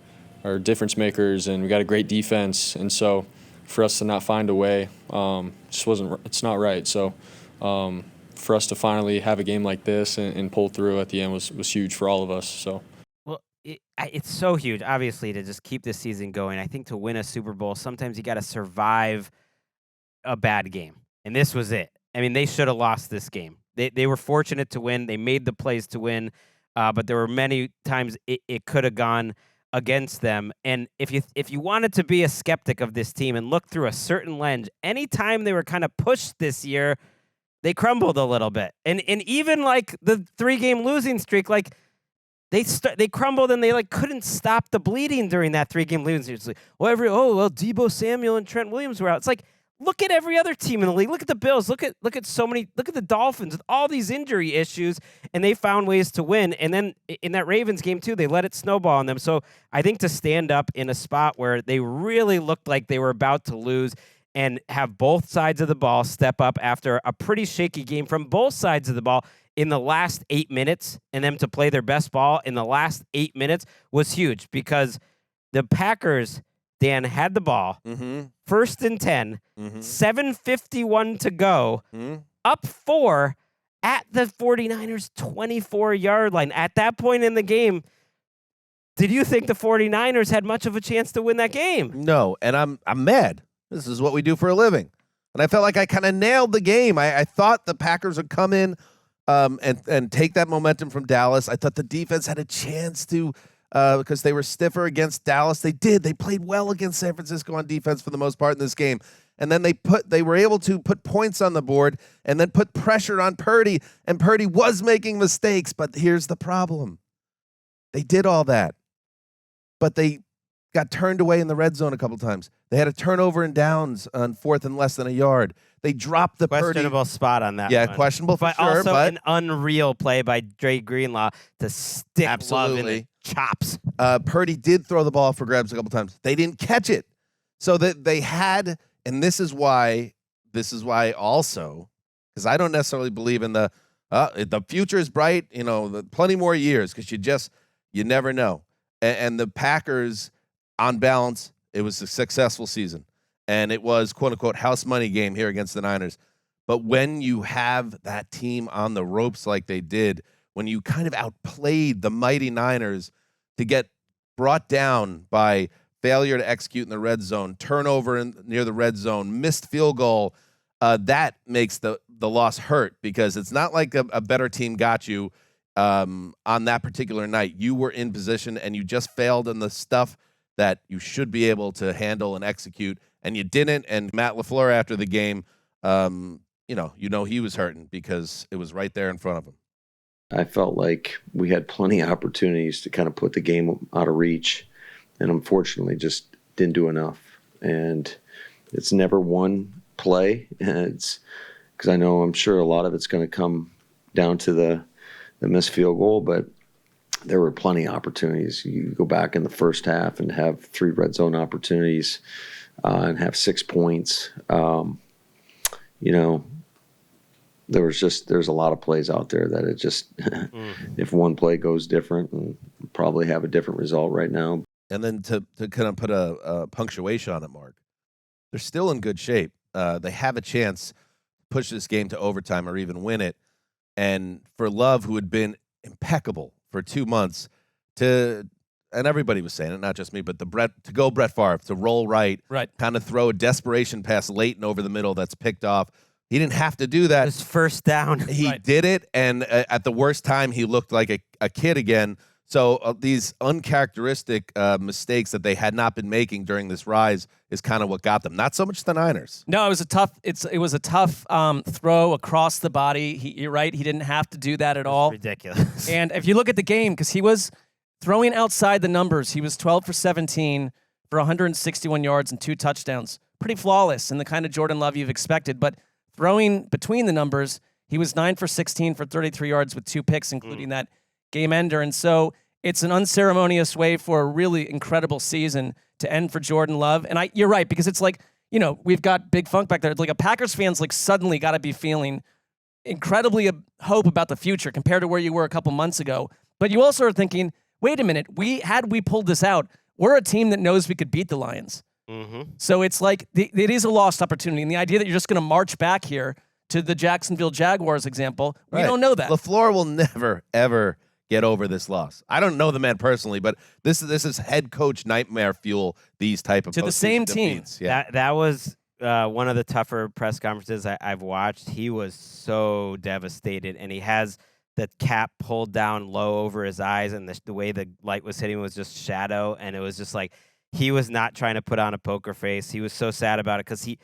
are difference makers, and we got a great defense. And so for us to not find a way just wasn't – it's not right. So for us to finally have a game like this and pull through at the end was huge for all of us. So. Well, it's so huge, obviously, to just keep this season going. I think to win a Super Bowl, sometimes you got to survive a bad game, and this was it. I mean, they should have lost this game. They were fortunate to win. They made the plays to win, but there were many times it could have gone against them. And if you wanted to be a skeptic of this team and look through a certain lens, anytime they were kind of pushed this year, they crumbled a little bit. And even like the 3-game losing streak, like they crumbled, and they like couldn't stop the bleeding during that 3-game losing streak. It's like, well, Deebo Samuel and Trent Williams were out. It's like, look at every other team in the league. Look at the Bills. Look at the Dolphins with all these injury issues, and they found ways to win. And then in that Ravens game too, they let it snowball on them. So I think to stand up in a spot where they really looked like they were about to lose and have both sides of the ball step up after a pretty shaky game from both sides of the ball in the last 8 minutes, and them to play their best ball in the last 8 minutes was huge, because the Packers, Dan, had the ball, first and 10, 7:51 to go, up 4 at the 49ers' 24-yard line. At that point in the game, did you think the 49ers had much of a chance to win that game? No, and I'm mad. This is what we do for a living. And I felt like I kind of nailed the game. I thought the Packers would come in and take that momentum from Dallas. I thought the defense had a chance to, because they were stiffer against Dallas. They did. They played well against San Francisco on defense for the most part in this game. And then they were able to put points on the board and then put pressure on Purdy. And Purdy was making mistakes, but here's the problem. They did all that, but they got turned away in the red zone a couple times. They had a turnover and downs on 4th and less than a yard. They dropped the questionable Purdy. Spot on that. Yeah, one. questionable for but sure. Also but an unreal play by Dre Greenlaw to stick Love in the chops. Purdy did throw the ball for grabs a couple times. They didn't catch it, so that they had. And this is why also, because I don't necessarily believe in the future is bright. You know, plenty more years, because you never know. And the Packers, on balance, it was a successful season. And it was, quote unquote, house money game here against the Niners. But when you have that team on the ropes like they did, when you kind of outplayed the mighty Niners to get brought down by failure to execute in the red zone, turnover near the red zone, missed field goal, that makes the loss hurt, because it's not like a better team got you on that particular night. You were in position, and you just failed in the stuff that you should be able to handle and execute, and you didn't. And Matt LaFleur, after the game, he was hurting, because it was right there in front of him. I felt like we had plenty of opportunities to kind of put the game out of reach, and unfortunately just didn't do enough. And it's never one play, and it's because I'm sure a lot of it's going to come down to the missed field goal, but there were plenty of opportunities. You go back in the first half and have 3 red zone opportunities and have 6 points. There's a lot of plays out there that it just if one play goes different, and we'll probably have a different result right now. And then to kind of put a punctuation on it, Mark, they're still in good shape. They have a chance to push this game to overtime or even win it. And for Love, who had been impeccable for 2 months, and everybody was saying it, not just me, but to go Brett Favre, to roll right, kind of throw a desperation pass late and over the middle that's picked off. He didn't have to do that. Just first down. He did it, and at the worst time, he looked like a kid again. So these uncharacteristic mistakes that they had not been making during this rise is kind of what got them. Not so much the Niners. No, it was a tough throw across the body. You're right. He didn't have to do that at all. Ridiculous. And if you look at the game, because he was throwing outside the numbers, he was 12 for 17 for 161 yards and 2 touchdowns. Pretty flawless and the kind of Jordan Love you've expected. But throwing between the numbers, he was 9 for 16 for 33 yards with 2 picks, including that game ender. And so it's an unceremonious way for a really incredible season to end for Jordan Love. And you're right, because it's like, we've got Big Funk back there. Like a Packers fan's like suddenly got to be feeling incredibly hope about the future compared to where you were a couple months ago. But you also are thinking, wait a minute, we pulled this out, we're a team that knows we could beat the Lions. Mm-hmm. So it's like it is a lost opportunity. And the idea that you're just going to march back here to the Jacksonville Jaguars example, we don't know that. LaFleur will never, ever get over this loss. I don't know the man personally, but this is head coach nightmare fuel, these type of to the same team. Yeah. That was one of the tougher press conferences I've watched. He was so devastated, and he has the cap pulled down low over his eyes, and the way the light was hitting was just shadow, and it was just like he was not trying to put on a poker face. He was so sad about it because he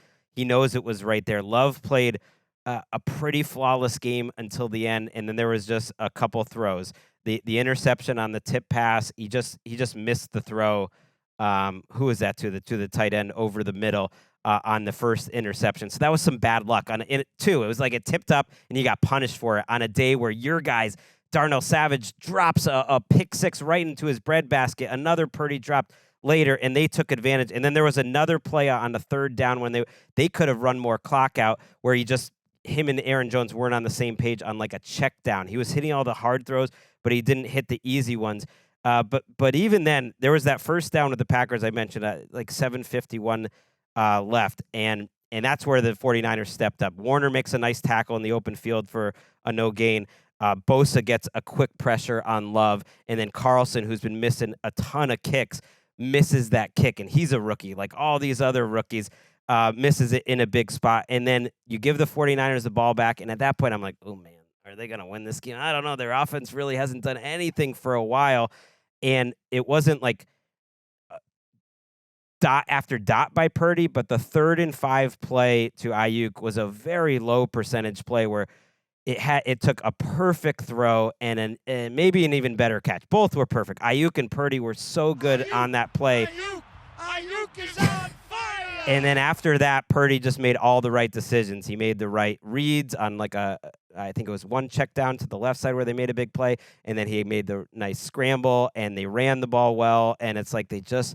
knows it was right there. Love played a pretty flawless game until the end, and then there was just a couple throws. The interception on the tip pass, he just missed the throw. Who was that to the tight end over the middle on the first interception? So that was some bad luck on it too. It was like it tipped up and you got punished for it on a day where your guys, Darnell Savage, drops a pick six right into his breadbasket. Another Purdy dropped later, and they took advantage. And then there was another play on the third down when they could have run more clock out, where him and Aaron Jones weren't on the same page on like a check down. He was hitting all the hard throws, but he didn't hit the easy ones. But even then, there was that first down with the Packers I mentioned, like 7:51 left, and that's where the 49ers stepped up. Warner makes a nice tackle in the open field for a no gain. Bosa gets a quick pressure on Love, and then Carlson, who's been missing a ton of kicks, misses that kick, and he's a rookie. Like all these other rookies, misses it in a big spot, and then you give the 49ers the ball back, and at that point, I'm like, oh, man, are they going to win this game? I don't know. Their offense really hasn't done anything for a while, and it wasn't like dot after dot by Purdy, but the 3rd and 5 play to Ayuk was a very low percentage play where it took a perfect throw and maybe an even better catch. Both were perfect. Ayuk and Purdy were so good on that play. Ayuk is on fire! And then after that, Purdy just made all the right decisions. He made the right reads on I think it was one check down to the left side where they made a big play, and then he made the nice scramble, and they ran the ball well, and it's like they just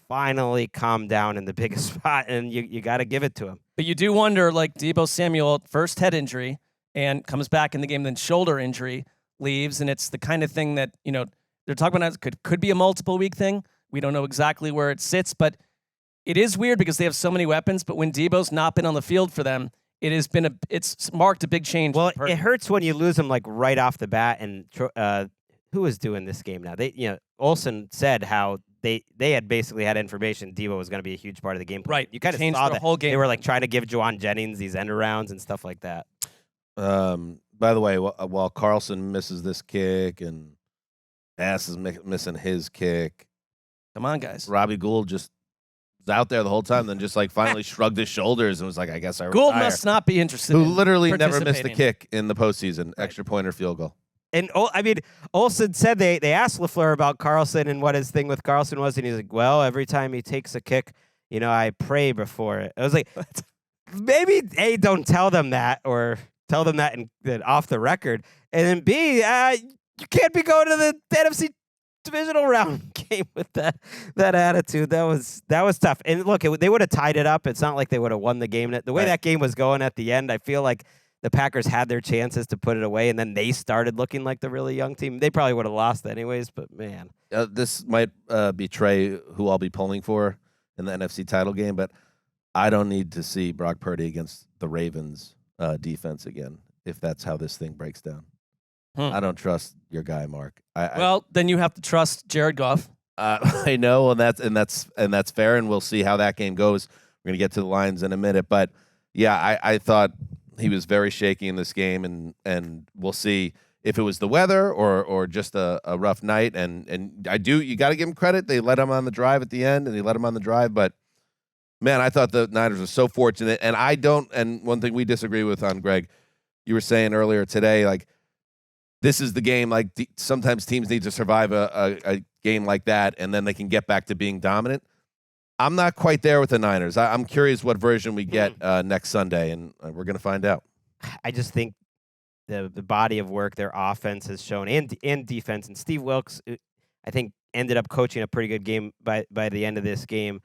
finally calmed down in the biggest spot, and you got to give it to him. But you do wonder, like Deebo Samuel, first head injury, and comes back in the game, then shoulder injury, leaves, and it's the kind of thing that, they're talking about could be a multiple week thing. We don't know exactly where it sits, but it is weird because they have so many weapons, but when Deebo's not been on the field for them, it's marked a big change. Well, it hurts when you lose them like right off the bat, and who is doing this game now? Olsen said how they had basically had information Deebo was going to be a huge part of the game plan. Right. You kind of Changed saw the that. whole game. They were like trying to give Juwan Jennings these end arounds and stuff like that. By the way, while Carlson misses this kick and Bass is missing his kick, come on, guys. Robbie Gould just was out there the whole time, then just like finally shrugged his shoulders and was like, I guess I retire. Gould must not be interested Who in literally never missed a participating. kick in the postseason, extra point or field goal. And I mean, Olsen said they asked LaFleur about Carlson and what his thing with Carlson was, and he's like, well, every time he takes a kick, I pray before it. I was like, maybe A, don't tell them that, or tell them that off the record, and then B, you can't be going to the NFC Divisional Round game with that attitude. That was tough. And look, they would have tied it up. It's not like they would have won the game. The way that game was going at the end, I feel like the Packers had their chances to put it away, and then they started looking like the really young team. They probably would have lost anyways, but man. This might betray who I'll be pulling for in the NFC title game, but I don't need to see Brock Purdy against the Ravens defense again if that's how this thing breaks down. I don't trust your guy, Mark. Then you have to trust Jared Goff. I know, and that's fair, and we'll see how that game goes. We're gonna get to the Lions in a minute, but yeah, I thought he was very shaky in this game, and we'll see if it was the weather or just a rough night. And you got to give him credit. They let him on the drive at the end, and they let him on the drive. But man, I thought the Niners were so fortunate, and I don't. And one thing we disagree with on Greg, you were saying earlier today, like this is the game. Like sometimes teams need to survive a game like that, and then they can get back to being dominant. I'm not quite there with the Niners. I'm curious what version we get next Sunday, and we're going to find out. I just think the body of work their offense has shown and defense, and Steve Wilkes, I think, ended up coaching a pretty good game by the end of this game.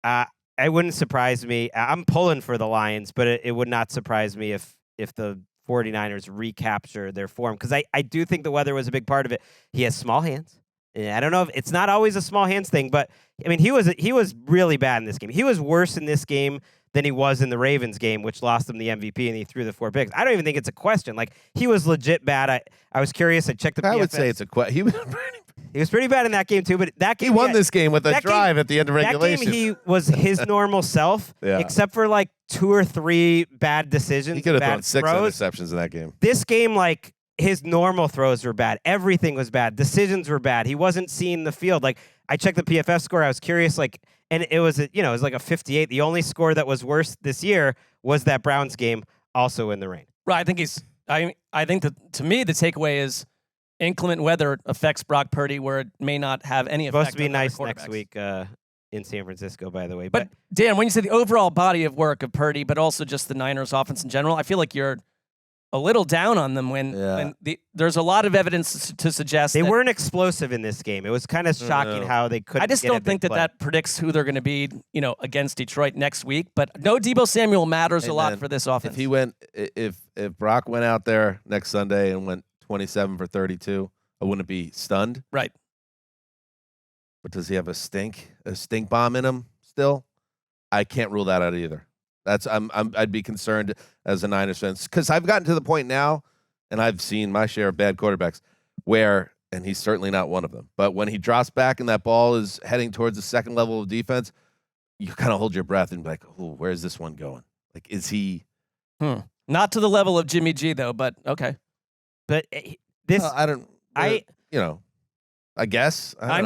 It wouldn't surprise me. I'm pulling for the Lions, but it would not surprise me if the 49ers recapture their form, because I do think the weather was a big part of it. He has small hands. I don't know if it's not always a small hands thing, but I mean, he was really bad in this game. He was worse in this game than he was in the Ravens game, which lost him the MVP, and he threw the 4 picks. I don't even think it's a question. Like, he was legit bad. I was curious. I checked the PFF. I would say it's a question. He was pretty bad in that game too, but that game he won this game with a drive at the end of regulation. That game, he was his normal self, except for like 2 or 3 bad decisions. He could have thrown 6 throws. interceptions in that game. This game, like, his normal throws were bad. Everything was bad. Decisions were bad. He wasn't seeing the field. Like, I checked the PFF score. I was curious, like, and it was like a 58. The only score that was worse this year was that Browns game, also in the rain. Right. I think that, to me, the takeaway is inclement weather affects Brock Purdy where it may not have any effect. Supposed to be nice next week in San Francisco, by the way. But Dan, when you say the overall body of work of Purdy, but also just the Niners offense in general, I feel like you're a little down on them when there's a lot of evidence to suggest they weren't explosive in this game. It was kind of shocking how they couldn't. I just don't think that predicts who they're going to be, against Detroit next week. But no, Deebo Samuel matters a lot for this offense. If Brock went out there next Sunday and went 27 for 32, I wouldn't be stunned. Right. But does he have a stink bomb in him still? I can't rule that out either. I'd be concerned as a Niners fan, because I've gotten to the point now, and I've seen my share of bad quarterbacks where, and he's certainly not one of them, but when he drops back and that ball is heading towards the second level of defense, you kind of hold your breath and be like, "Oh, where's this one going? Like, is he?" Not to the level of Jimmy G though, but okay. But this, I guess. I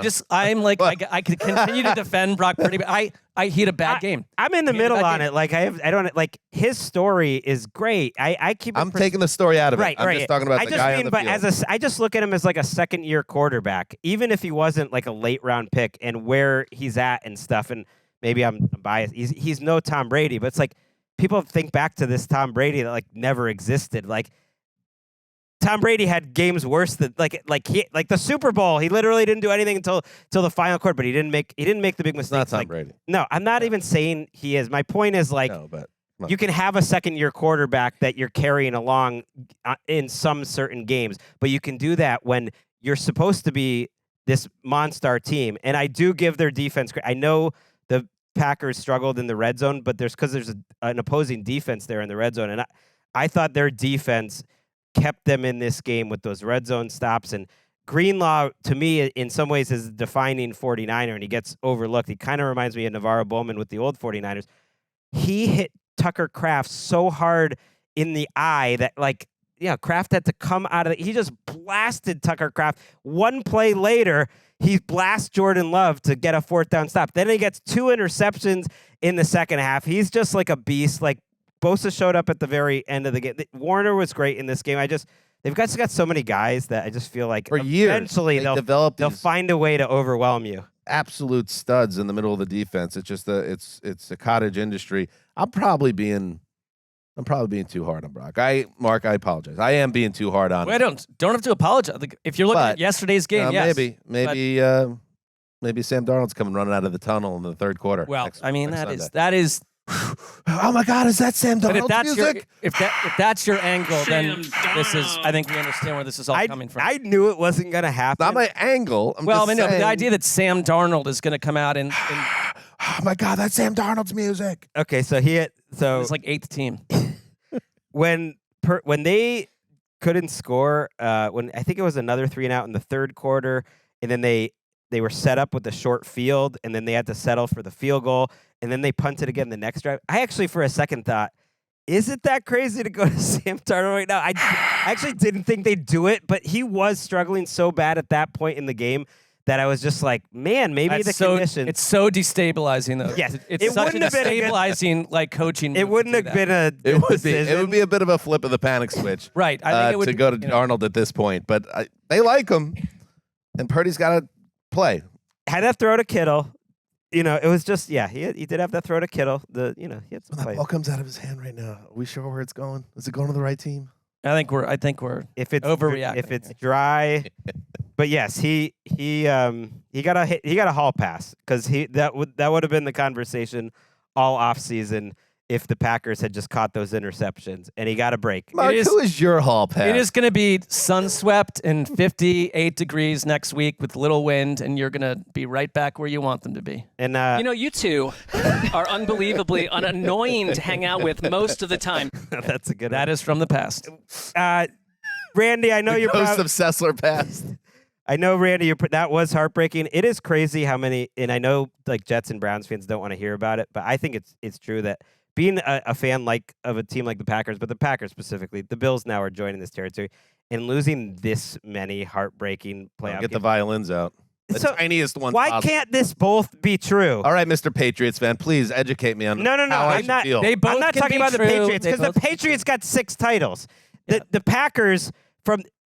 could continue to defend Brock Purdy, but he had a bad game. I'm in the middle on it. Like, I don't like his story is great. I'm taking the story out of it. Right, I'm just talking about the guy on the field. I just look at him as like a second-year quarterback, even if he wasn't like a late-round pick, and where he's at and stuff. And maybe I'm biased. He's no Tom Brady, but it's like people think back to this Tom Brady that like never existed. Like, Tom Brady had games worse than like the Super Bowl. He literally didn't do anything until the final quarter, but he didn't make the big mistakes. It's not Tom Brady. No, I'm not even saying he is. My point is, like, you can have a second-year quarterback that you're carrying along in some certain games, but you can do that when you're supposed to be this monster team. And I do give their defense credit. I know the Packers struggled in the red zone, but there's an opposing defense there in the red zone, and I thought their defense kept them in this game with those red zone stops. And Greenlaw, to me, in some ways, is a defining 49er, and he gets overlooked. He kind of reminds me of Navarro Bowman with the old 49ers. He hit Tucker Kraft so hard in the eye that, Kraft had to come out of it. He just blasted Tucker Kraft. One play later, he blasts Jordan Love to get a 4th down stop. Then he gets 2 interceptions in the second half. He's just like a beast. Like, Bosa showed up at the very end of the game. Warner was great in this game. they've got so many guys that I just feel like For years, eventually they'll find a way to overwhelm you. Absolute studs in the middle of the defense. It's just it's a cottage industry. I'm probably being too hard on Brock. Mark, I apologize. I am being too hard on him. Well, don't have to apologize. Like, if you're looking at yesterday's game, yes. Maybe Sam Darnold's coming running out of the tunnel in the third quarter. Well, next that is. Oh my God, is that Sam Darnold's music? If that's your angle, then this is. I think we understand where this is all coming from. I knew it wasn't going to happen. Not my angle. The idea that Sam Darnold is going to come out and oh my God, that's Sam Darnold's music. Okay, so it's like 8th team. when they couldn't score, when I think it was another 3-and-out in the third quarter, and then they were set up with a short field, and then they had to settle for the field goal, and then they punted again the next drive. I actually, for a second, thought, is it that crazy to go to Sam Darnold right now? I actually didn't think they'd do it, but he was struggling so bad at that point in the game that I was just like, man, maybe conditions. It's so destabilizing, though. Yes, it's such a destabilizing coaching. It wouldn't have been a. It would be a bit of a flip of the panic switch, right? I think it would to go to Darnold at this point, but they like him, and Purdy's got to play. Had that throw to Kittle. It was just he did have that throw to Kittle. He had some plays. Ball comes out of his hand right now. Are we sure where it's going? Is it going to the right team? I think we're if it's overreacting. If it's dry, but yes, he got a hall pass because that would have been the conversation all off season if the Packers had just caught those interceptions, and he got a break. Mark, who is your hall pass? It is going to be sun swept and 58 degrees next week with little wind, and you're going to be right back where you want them to be. And you two are unbelievably annoying to hang out with most of the time. That's a good. That is from the past. Randy, I know the you're ghost of Sessler past. I know, Randy, that was heartbreaking. It is crazy how many, and I know like Jets and Browns fans don't want to hear about it, but I think it's true that being a fan of a team like the Packers, but the Packers specifically, the Bills now are joining this territory, and losing this many heartbreaking playoff Get the violins out. The tiniest one. Why can't this both be true? All right, Mr. Patriots fan, please educate me on No, how I I'm should not. feel. I'm not talking about the Patriots because the Patriots got 6 titles. The Packers,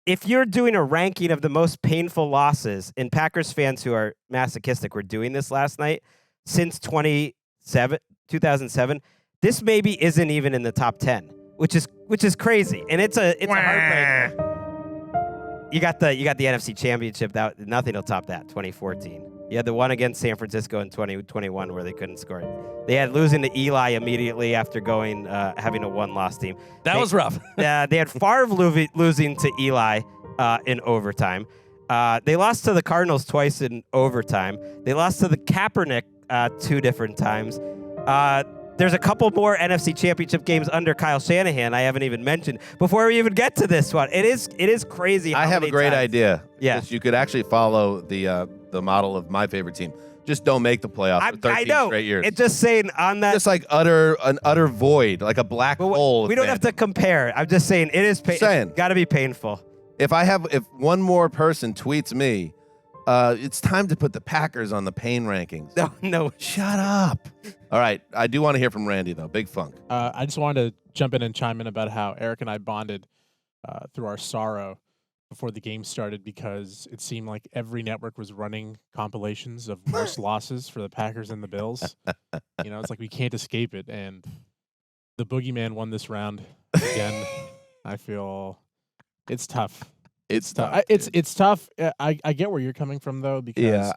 if you're doing a ranking of the most painful losses, and Packers fans who are masochistic were doing this last night, since 2007, this maybe isn't even in the top 10, which is crazy, and it's a heartbreaker. You got the NFC Championship. That nothing will top that. 2014. You had the one against San Francisco in 2021 where they couldn't score it. They had losing to Eli immediately after having a 1-loss team. That was rough. They had Favre losing to Eli in overtime. They lost to the Cardinals twice in overtime. They lost to the Kaepernick 2 different times. There's a couple more NFC Championship games under Kyle Shanahan I haven't even mentioned before we even get to this one. It is crazy. I have a great idea. Yeah, you could actually follow the model of my favorite team. Just don't make the playoffs for 13 straight years. It's just saying on that. Just like an utter void, like a black hole. We don't have to compare. I'm just saying it is painful. It's got to be painful. If one more person tweets me, it's time to put the Packers on the pain rankings. No. Shut up. All right. I do want to hear from Randy, though. Big Funk. I just wanted to jump in and chime in about how Eric and I bonded through our sorrow before the game started because it seemed like every network was running compilations of worst losses for the Packers and the Bills. It's like we can't escape it. And the boogeyman won this round again. I feel it's tough. It's tough. It's tough. I get where you're coming from, though, because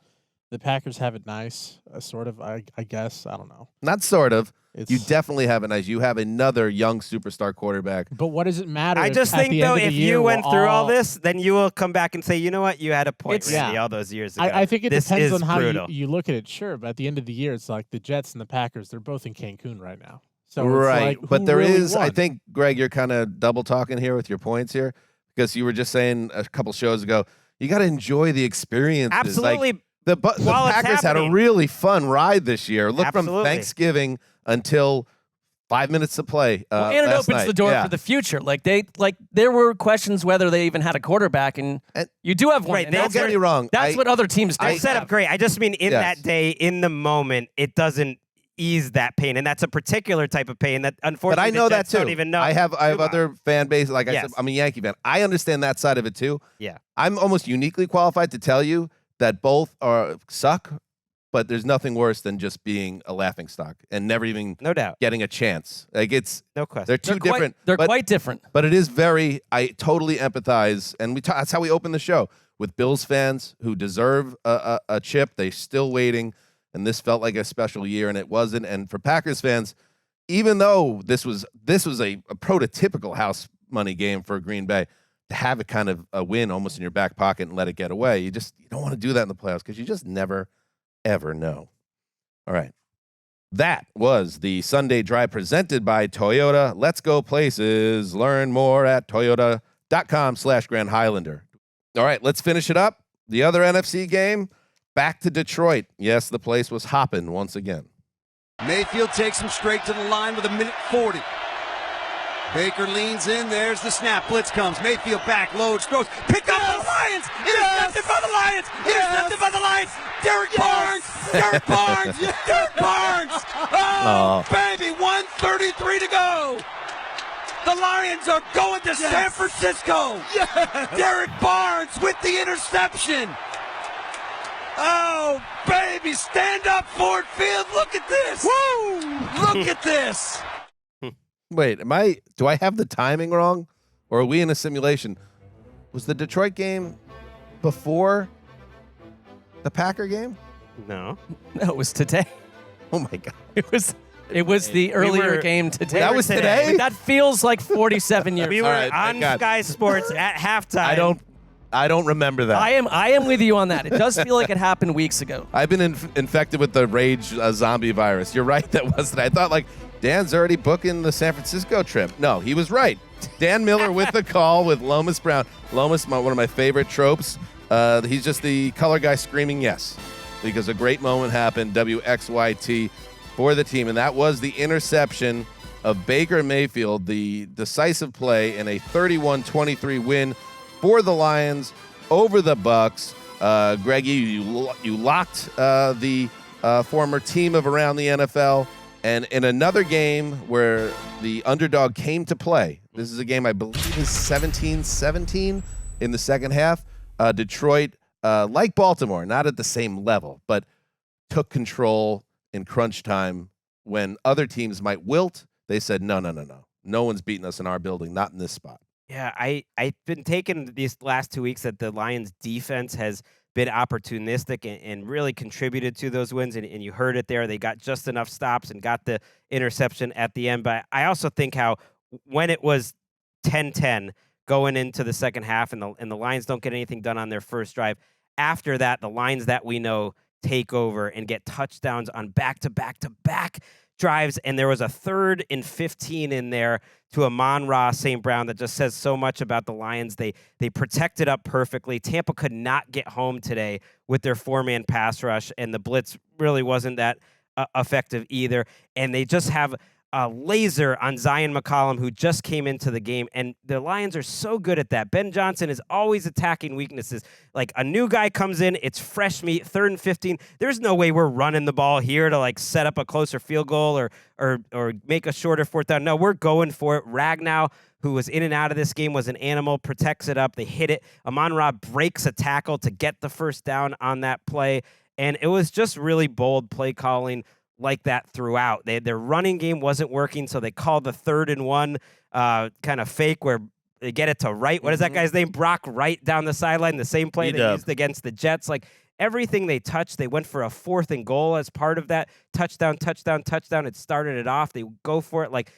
the Packers have it nice, sort of, I guess. I don't know. Not sort of. You definitely have it nice. You have another young superstar quarterback. But what does it matter? I just think, though, if you went through all this, then you will come back and say, you know what, you had a point, Randy, all those years ago. I think it depends on how brutal. you look at it, sure. But at the end of the year, it's like the Jets and the Packers, they're both in Cancun right now. So right. It's like, but there really is, won? I think, Greg, you're kind of double talking here with your points here because you were just saying a couple shows ago, you got to enjoy the experience. Absolutely. Like, the Packers had a really fun ride this year. Look, from Thanksgiving until 5 minutes to play. And it opens night. the door for the future. There were questions whether they even had a quarterback, and you do have one. Right, don't get me wrong. That's what other teams do. They set up great. I just mean in that day, in the moment, it doesn't. ease that pain, and that's a particular type of pain that But unfortunately I know the Jets that too. don't even know. I have other fan base. Like I Yes. said, I'm a Yankee fan. I understand that side of it too. Yeah. I'm almost uniquely qualified to tell you that both suck, but there's nothing worse than just being a laughingstock and never even No doubt. getting a chance. Like it's No question. they're two different. They're but- quite different. But it is very. I totally empathize, and that's how we open the show with Bills fans who deserve a chip. They're still waiting, and this felt like a special year, and it wasn't. And for Packers fans, even though this was a prototypical house money game for Green Bay, to have it kind of a win almost in your back pocket and let it get away, you don't want to do that in the playoffs because you just never ever know. All right. That was the Sunday Drive presented by Toyota. Let's go places. Learn more at toyota.com/Grand Highlander. All right, let's finish it up. The other NFC game, back to Detroit. Yes, the place was hopping once again. Mayfield takes him straight to the line with 1:40. Baker leans in. There's the snap. Blitz comes. Mayfield back, loads, throws. Pick up the Lions. Intercepted by the Lions. Intercepted by the Lions. Derek Barnes. Derek Barnes. Derek Barnes. Oh, baby. 1:33 to go. The Lions are going to San Francisco. Derek Barnes with the interception. Oh, baby. Stand up, Ford Field. Look at this. Woo! Look at this. Wait, do I have the timing wrong? Or are we in a simulation? Was the Detroit game before the Packer game? No. No, it was today. Oh my God. It was the earlier game today. That was today? That feels like 47 years. We were on Sky Sports at halftime. I don't remember that. I am with you on that. It does feel like it happened weeks ago. I've been infected with the rage zombie virus. You're right, that wasn't. I thought Dan's already booking the San Francisco trip. No, he was right. Dan Miller with the call with Lomas Brown. Lomas, one of my favorite tropes. He's just the color guy screaming yes because a great moment happened, WXYT, for the team. And that was the interception of Baker Mayfield, the decisive play in a 31-23 win for the Lions over the Bucs. Greg, you locked the former team of around the NFL. And in another game where the underdog came to play, this is a game I believe is 17-17 in the second half. Detroit, like Baltimore, not at the same level, but took control in crunch time when other teams might wilt. They said, no. No one's beating us in our building, not in this spot. Yeah, I've been taking these last 2 weeks that the Lions defense has been opportunistic and really contributed to those wins, and you heard it there. They got just enough stops and got the interception at the end. But I also think how when it was 10-10 going into the second half and the Lions don't get anything done on their first drive, after that, the Lions that we know take over and get touchdowns on back-to-back-to-back drives, and there was a 3rd and 15 in there to Amon-Ra St. Brown that just says so much about the Lions. They protected up perfectly. Tampa could not get home today with their 4-man pass rush, and the blitz really wasn't that effective either. And they just have a laser on Zion McCollum, who just came into the game, and the Lions are so good at that. Ben Johnson is always attacking weaknesses. Like a new guy comes in, it's fresh meat, 3rd and 15. There's no way we're running the ball here to set up a closer field goal or make a shorter 4th down. No, we're going for it. Ragnow, who was in and out of this game, was an animal, protects it up. They hit it. Amon-Ra breaks a tackle to get the 1st down on that play, and it was just really bold play calling like that throughout. Their running game wasn't working, so they called the 3rd and 1 kind of fake where they get it to Wright. What is that guy's name? Brock Wright down the sideline, the same play they used against the Jets. Everything they touched, they went for a 4th and goal as part of that. Touchdown. It started it off. They go for it.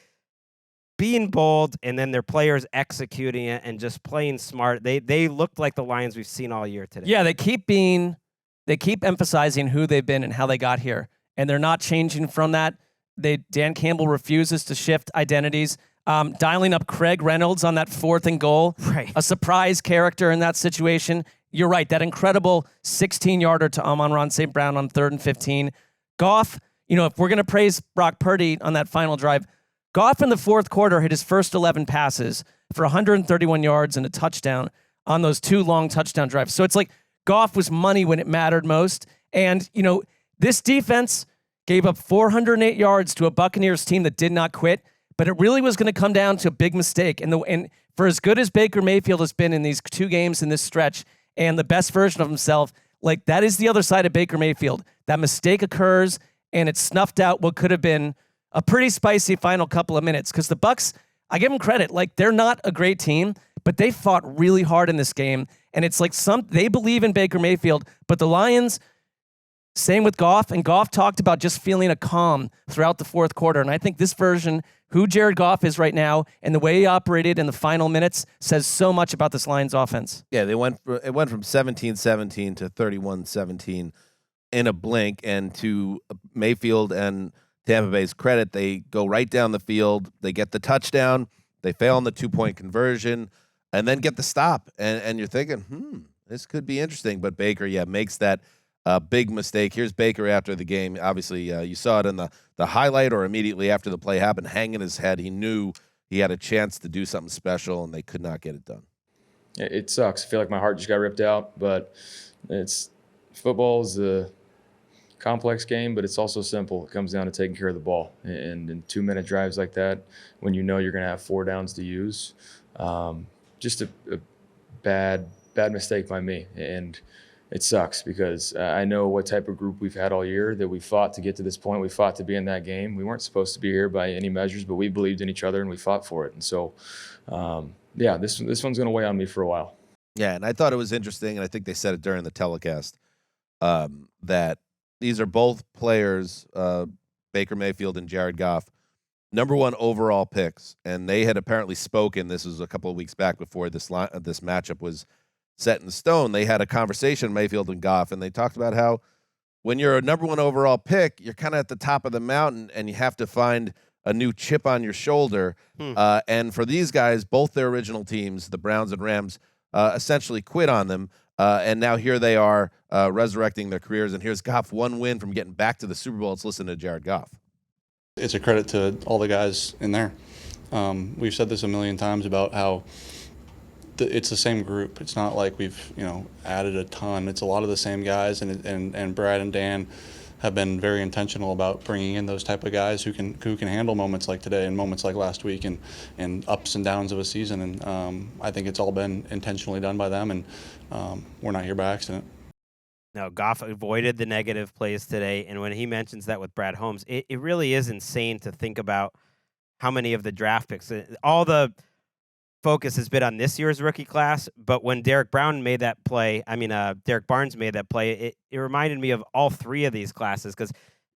Being bold, and then their players executing it and just playing smart. They looked like the Lions we've seen all year today. Yeah, they keep emphasizing who they've been and how they got here. And they're not changing from that. Dan Campbell refuses to shift identities. Dialing up Craig Reynolds on that 4th and goal. Right. A surprise character in that situation. You're right. That incredible 16-yarder to Amon-Ra St. Brown on 3rd and 15. Goff, if we're going to praise Brock Purdy on that final drive, Goff in the 4th quarter hit his first 11 passes for 131 yards and a touchdown on those 2 long touchdown drives. So it's like Goff was money when it mattered most. And, this defense gave up 408 yards to a Buccaneers team that did not quit, but it really was going to come down to a big mistake. And for as good as Baker Mayfield has been in these 2 games in this stretch and the best version of himself, like that is the other side of Baker Mayfield. That mistake occurs and it snuffed out what could have been a pretty spicy final couple of minutes. Because the Bucs, I give them credit, like they're not a great team, but they fought really hard in this game. And it's like they believe in Baker Mayfield, but the Lions, same with Goff, and Goff talked about just feeling a calm throughout the fourth quarter. And I think this version, who Jared Goff is right now, and the way he operated in the final minutes says so much about this Lions offense. Yeah, it went from 17-17 to 31-17 in a blink. And to Mayfield and Tampa Bay's credit, they go right down the field. They get the touchdown. They fail on the 2-point conversion, and then get the stop. And you're thinking, this could be interesting. But Baker, makes that big mistake. Here's Baker after the game. Obviously, you saw it in the highlight or immediately after the play happened, hanging his head. He knew he had a chance to do something special, and they could not get it done. It sucks. I feel like my heart just got ripped out, but football's a complex game, but it's also simple. It comes down to taking care of the ball. And in 2-minute drives like that, when you know you're going to have 4 downs to use, just a bad mistake by me. And it sucks because I know what type of group we've had all year, that we fought to get to this point. We fought to be in that game. We weren't supposed to be here by any measures, but we believed in each other and we fought for it. And so, this one's going to weigh on me for a while. Yeah, and I thought it was interesting, and I think they said it during the telecast, that these are both players, Baker Mayfield and Jared Goff, number 1 overall picks. And they had apparently spoken, this was a couple of weeks back before this matchup was set in stone. They had a conversation, Mayfield and Goff, and they talked about how when you're a number 1 overall pick, you're kind of at the top of the mountain and you have to find a new chip on your shoulder. And for these guys, both their original teams, the Browns and Rams, essentially quit on them. And now here they are resurrecting their careers. And here's Goff, 1 win from getting back to the Super Bowl. Let's listen to Jared Goff. It's a credit to all the guys in there. We've said this a million times about how it's the same group. It's not like we've added a ton. It's a lot of the same guys, and Brad and Dan have been very intentional about bringing in those type of guys who can handle moments like today and moments like last week and ups and downs of a season. And I think it's all been intentionally done by them, and we're not here by accident. No, Goff avoided the negative plays today, and when he mentions that with Brad Holmes, it really is insane to think about how many of the draft picks, all the focus has been on this year's rookie class, but when Derek Barnes made that play, it reminded me of all 3 of these classes because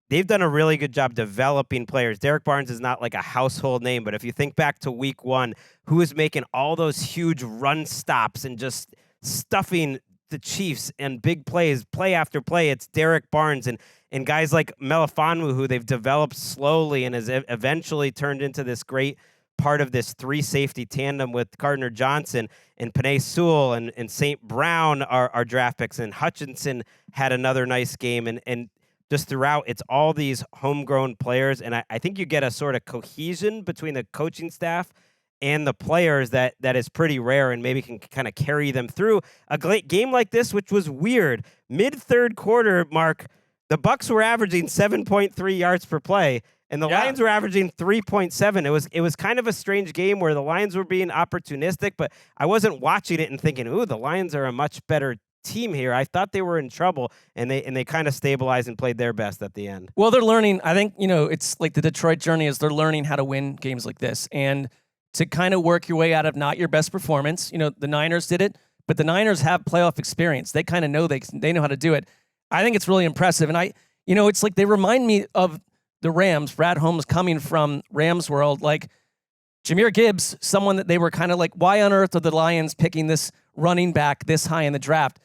they've done a really good job developing players. Derek Barnes is not like a household name, but if you think back to week 1, who was making all those huge run stops and just stuffing the Chiefs and big plays, play after play, it's Derek Barnes and guys like Melifonwu, who they've developed slowly and has eventually turned into this great part of this 3-safety tandem with Gardner Johnson and Penei Sewell and St. Brown are draft picks, and Hutchinson had another nice game, and just throughout, it's all these homegrown players, and I think you get a sort of cohesion between the coaching staff and the players that is pretty rare and maybe can kind of carry them through a great game like this, which was weird. Mid-third quarter, Mark, the Bucs were averaging 7.3 yards per play, and the Lions were averaging 3.7. It was kind of a strange game where the Lions were being opportunistic, but I wasn't watching it and thinking, ooh, the Lions are a much better team here. I thought they were in trouble, and they kind of stabilized and played their best at the end. Well, they're learning. I think, it's like the Detroit journey is they're learning how to win games like this. And to kind of work your way out of not your best performance, the Niners did it, but the Niners have playoff experience. They kind of know they know how to do it. I think it's really impressive. And it's like they remind me of the Rams, Brad Holmes coming from Rams world, like Jahmyr Gibbs, someone that they were kind of like, why on earth are the Lions picking this running back this high in the draft?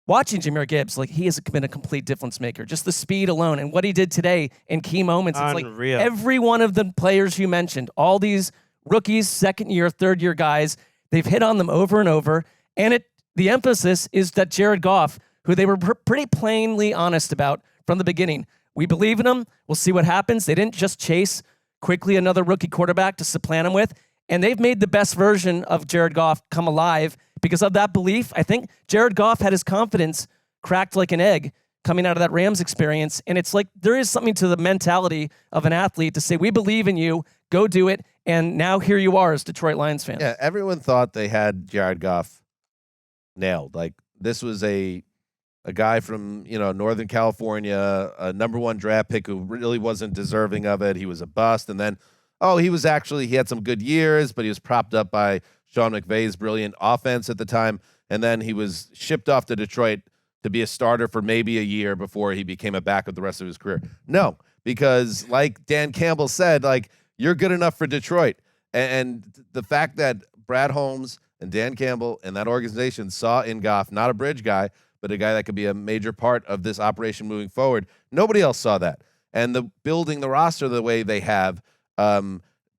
Watching Jahmyr Gibbs, like he has been a complete difference maker. Just the speed alone and what he did today in key moments. It's unreal. Like every one of the players you mentioned, all these rookies, 2nd year, 3rd year guys, they've hit on them over and over. And the emphasis is that Jared Goff, who they were pretty plainly honest about from the beginning, we believe in him. We'll see what happens. They didn't just chase quickly another rookie quarterback to supplant him with. And they've made the best version of Jared Goff come alive because of that belief. I think Jared Goff had his confidence cracked like an egg coming out of that Rams experience. And it's like there is something to the mentality of an athlete to say, we believe in you, go do it. And now here you are as Detroit Lions fans. Yeah, everyone thought they had Jared Goff nailed. Like this was a guy from, Northern California, a number 1 draft pick who really wasn't deserving of it. He was a bust. And then, he had some good years, but he was propped up by Sean McVay's brilliant offense at the time. And then he was shipped off to Detroit to be a starter for maybe a year before he became a backup the rest of his career. No, because like Dan Campbell said, like, you're good enough for Detroit. And the fact that Brad Holmes and Dan Campbell and that organization saw in Goff not a bridge guy, but a guy that could be a major part of this operation moving forward, nobody else saw that. And the building the roster the way they have,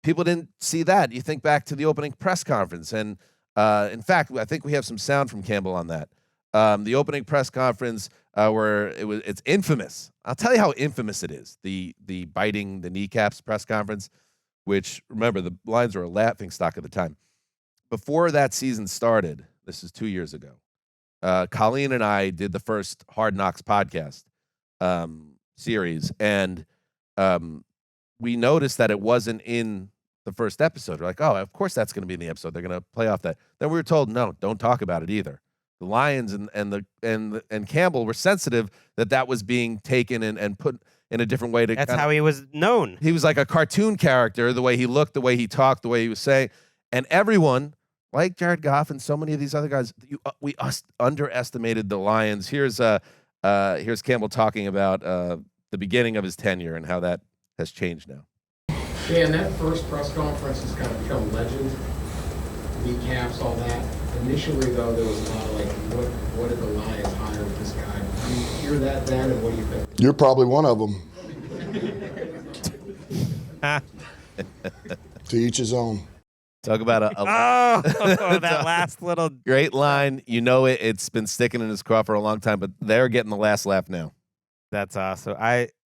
people didn't see that. You think back to the opening press conference. And in fact, I think we have some sound from Campbell on that. The opening press conference where it's infamous. I'll tell you how infamous it is. The biting the kneecaps press conference, which, remember, the Lions were a laughingstock at the time. Before that season started, this is 2 years ago, Colleen and I did the first Hard Knocks podcast series, and we noticed that it wasn't in the first episode. We're like, oh, of course that's going to be in the episode. They're going to play off that. Then we were told, no, don't talk about it either. The Lions and Campbell were sensitive that was being taken and put in a different way. That's how he was known. He was like a cartoon character, the way he looked, the way he talked, the way he was saying. And everyone, like Jared Goff and so many of these other guys, we underestimated the Lions. Here's Campbell talking about the beginning of his tenure and how that has changed now. Dan, that first press conference has kind of become legend. Kneecaps, all that. Initially, though, there was a lot of like, what did the Lions hire with this guy? Do you hear that then, and what do you think? You're probably one of them. To each his own. Talk about that last little great line. It's been sticking in his craw for a long time, but they're getting the last laugh now. That's awesome.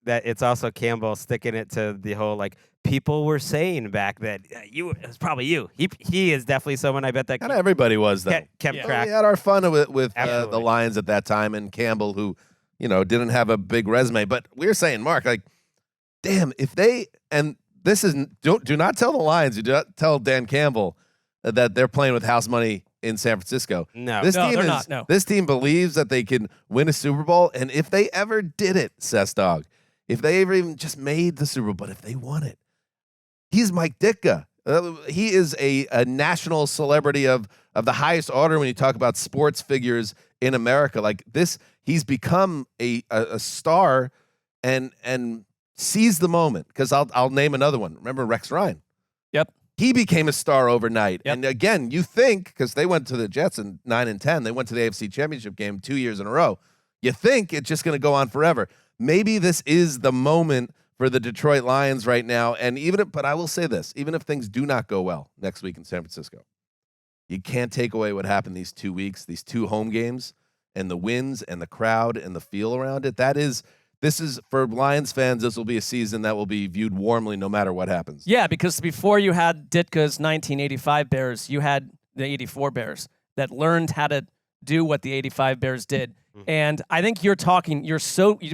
It's also Campbell sticking it to the whole like people were saying back that it's probably you. He is definitely someone I bet that kind of everybody was though. Kept track. We had our fun with the Lions at that time, and Campbell, who didn't have a big resume, but we were saying, Mark, like, damn, if they and this is do not tell the Lions, do not tell Dan Campbell that they're playing with house money in San Francisco. No, they're not. No. This team believes that they can win a Super Bowl, and if they ever did it, Dog, if they ever even just made the Super Bowl, but if they won it, he's Mike Ditka. He is a national celebrity of the highest order when you talk about sports figures in America. Like this, he's become a star and seize the moment. Because I'll name another one. Remember Rex Ryan? Yep. He became a star overnight. Yep. And again, you think, because they went to the Jets in 9 and 10, they went to the AFC Championship game 2 years in a row. You think it's just going to go on forever. Maybe this is the moment for the Detroit Lions right now. And but I will say this, even if things do not go well next week in San Francisco, you can't take away what happened these 2 weeks, these 2 home games, and the wins and the crowd and the feel around it. This is for Lions fans, this will be a season that will be viewed warmly no matter what happens. Yeah, because before you had Ditka's 1985 Bears, you had the 84 Bears that learned how to do what the 85 Bears did. And I think you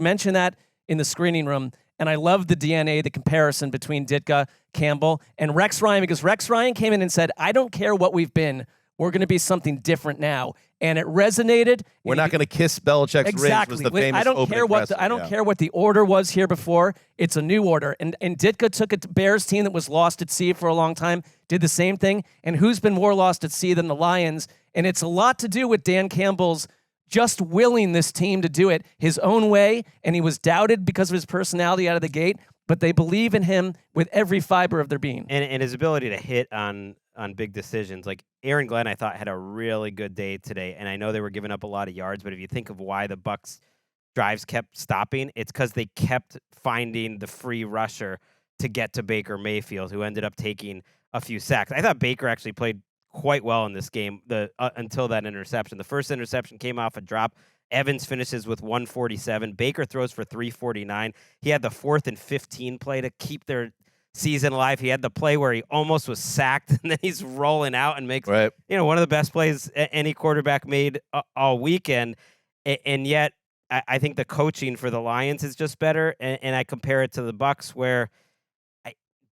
mentioned that in the screening room, and I love the DNA, the comparison between Ditka, Campbell, and Rex Ryan, because Rex Ryan came in and said, I don't care what we've been, we're going to be something different now. And it resonated. We're not going to kiss Belichick's rings was the famous I don't care what care what the order was here before. It's a new order. And Ditka took a Bears team that was lost at sea for a long time, did the same thing. And who's been more lost at sea than the Lions? And it's a lot to do with Dan Campbell's just willing this team to do it his own way. And he was doubted because of his personality out of the gate. But they believe in him with every fiber of their being. And his ability to hit on big decisions. Like Aaron Glenn, I thought, had a really good day today. And I know they were giving up a lot of yards, but if you think of why the Bucs drives kept stopping, it's because they kept finding the free rusher to get to Baker Mayfield, who ended up taking a few sacks. I thought Baker actually played quite well in this game until that interception. The first interception came off a drop. Evans finishes with 147. Baker throws for 349. He had the 4th and 15 play to keep their season alive. He had the play where he almost was sacked, and then he's rolling out and makes one of the best plays any quarterback made all weekend. And yet I think the coaching for the Lions is just better, and I compare it to the Bucs, where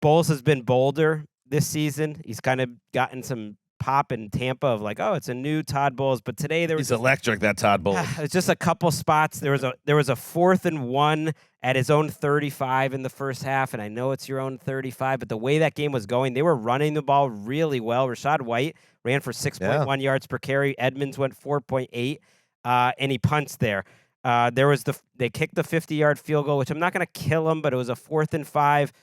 Bowles has been bolder this season. He's kind of gotten some pop in Tampa of like, oh, it's a new Todd Bowles. But today there was He's electric, that Todd Bowles. it's just a couple spots. There was a 4th and 1 at his own 35 in the first half, and I know it's your own 35, but the way that game was going, they were running the ball really well. Rashad White ran for 6.1 yards per carry. Edmonds went 4.8, and he punts there. They kicked the 50-yard field goal, which I'm not going to kill him, but it was a 4th and 5.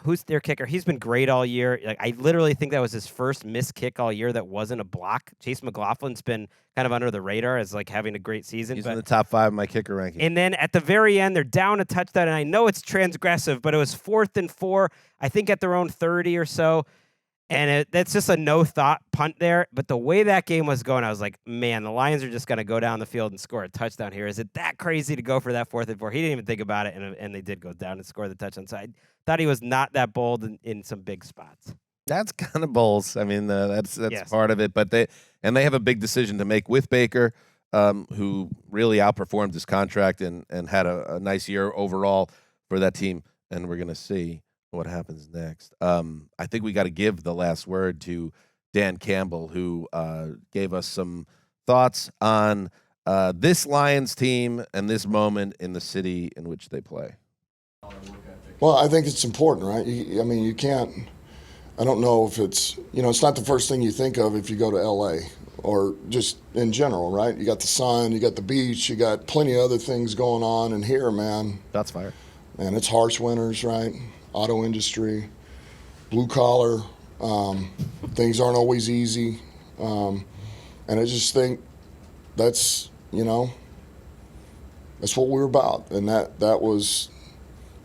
Who's their kicker? He's been great all year. Like, I literally think that was his first missed kick all year that wasn't a block. Chase McLaughlin's been kind of under the radar as like having a great season. He's in the top 5 of my kicker ranking. And then at the very end, they're down a touchdown, and I know it's transgressive, but it was 4th and 4, I think at their own 30 or so. And that's just a no-thought punt there. But the way that game was going, I was like, man, the Lions are just going to go down the field and score a touchdown here. Is it that crazy to go for that 4th and 4? He didn't even think about it, and they did go down and score the touchdown. So I thought he was not that bold in some big spots. That's kind of Bowles. I mean, that's part of it. But they have a big decision to make with Baker, who really outperformed his contract and had a nice year overall for that team. And we're going to see what happens next. I think we got to give the last word to Dan Campbell, who gave us some thoughts on this Lions team and this moment in the city in which they play. Well, I think it's important, right? You can't – I don't know if it's – it's not the first thing you think of if you go to L.A. or just in general, right? You got the sun, you got the beach, you got plenty of other things going on. And here, man – That's fire. Man, it's harsh winters, right? Auto industry, blue collar, things aren't always easy. And I just think that's, that's what we're about. And that was,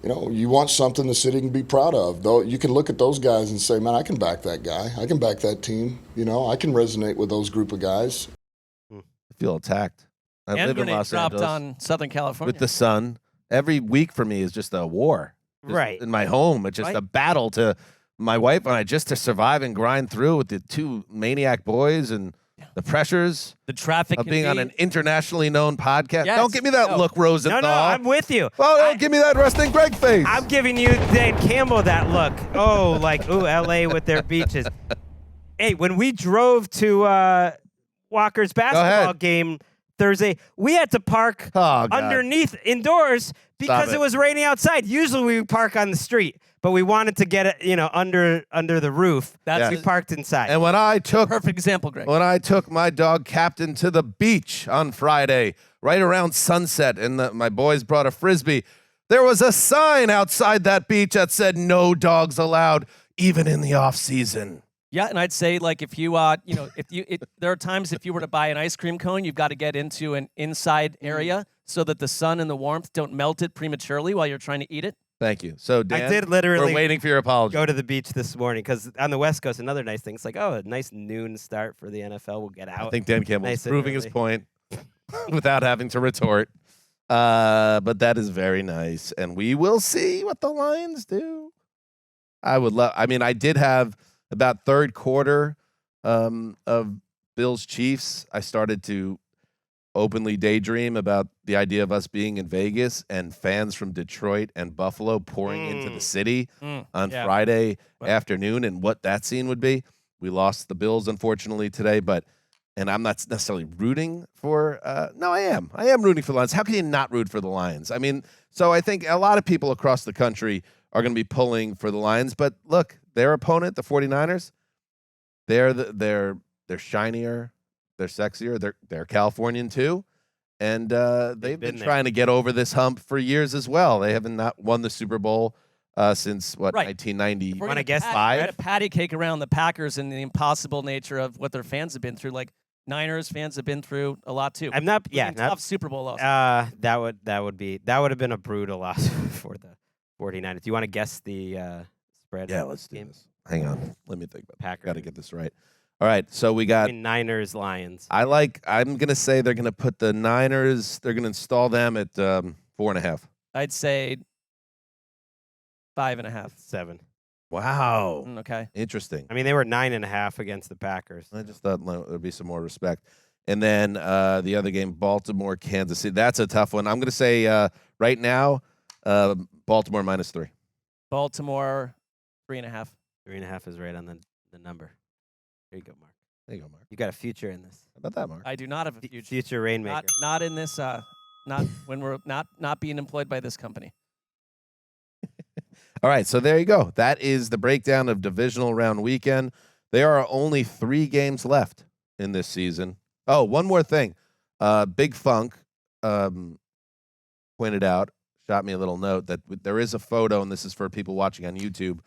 you want something the city can be proud of. Though you can look at those guys and say, man, I can back that guy. I can back that team. I can resonate with those group of guys. I feel attacked. I live in Los dropped Angeles on Southern California. with the sun. Every week for me is just a war. Right. In my home, it's just a battle to my wife and I just to survive and grind through with the 2 maniac boys and the pressures. The traffic of being on an internationally known podcast. Yes. Don't give me that look, Rosenthal. No, I'm with you. Oh, don't give me that resting Gregg face. I'm giving you Dan Campbell that look. Oh, like, ooh, L.A. with their beaches. Hey, when we drove to Walker's basketball game Thursday, we had to park underneath indoors because it was raining outside. Usually we park on the street, but we wanted to get it, under the roof. We parked inside. And when I took perfect example, Greg. When I took my dog Captain to the beach on Friday, right around sunset, and my boys brought a Frisbee, there was a sign outside that beach that said no dogs allowed, even in the off season. Yeah, and I'd say like if you there are times if you were to buy an ice cream cone, you've got to get into an inside area so that the sun and the warmth don't melt it prematurely while you're trying to eat it. Thank you. So Dan, I did literally we're waiting for your apology. Go to the beach this morning because on the West Coast, another nice thing. It's like, oh, a nice noon start for the NFL. We'll get out. I think Dan Campbell's Nice and proving his early. point without having to retort. But that is very nice, and we will see what the Lions do. I did have about third quarter of Bills Chiefs. I started to openly daydream about the idea of us being in Vegas and fans from Detroit and Buffalo pouring into the city on Friday afternoon and what that scene would be. We lost the Bills, unfortunately, today, and I'm not necessarily rooting for no, I am rooting for the Lions. How can you not root for the Lions? I mean, so I think a lot of people across the country are going to be pulling for the Lions, but look, their opponent, the 49ers, they're shinier, they're sexier, they're Californian too, and they've been trying to get over this hump for years as well. They haven't not won the Super Bowl since 1990. We're gonna patty cake around the Packers and the impossible nature of what their fans have been through. Like Niners fans have been through a lot too. Tough Super Bowl loss. That would have been a brutal loss for the 49ers. Do you want to guess the spread? Yeah, let's do this. Hang on, let me think about it. Packers. Got to get this right. All right, so we got Niners, Lions. I'm gonna say they're gonna put the Niners. They're gonna install them at 4.5. I'd say 5.5. 7. Wow. Okay. Interesting. I mean, they were 9.5 against the Packers. I just thought there'd be some more respect. And then the other game, Baltimore, Kansas City. That's a tough one. I'm going to say right now, Baltimore -3. Baltimore 3.5. 3.5 is right on the number. There you go, Mark. There you go, Mark. You got a future in this. How about that, Mark? I do not have a future. Future rainmaker. Not in this. Not when we're not being employed by this company. All right, so there you go. That is the breakdown of Divisional Round weekend. There are only 3 games left in this season. Oh, one more thing. Big Funk pointed out, shot me a little note that there is a photo, and this is for people watching on YouTube,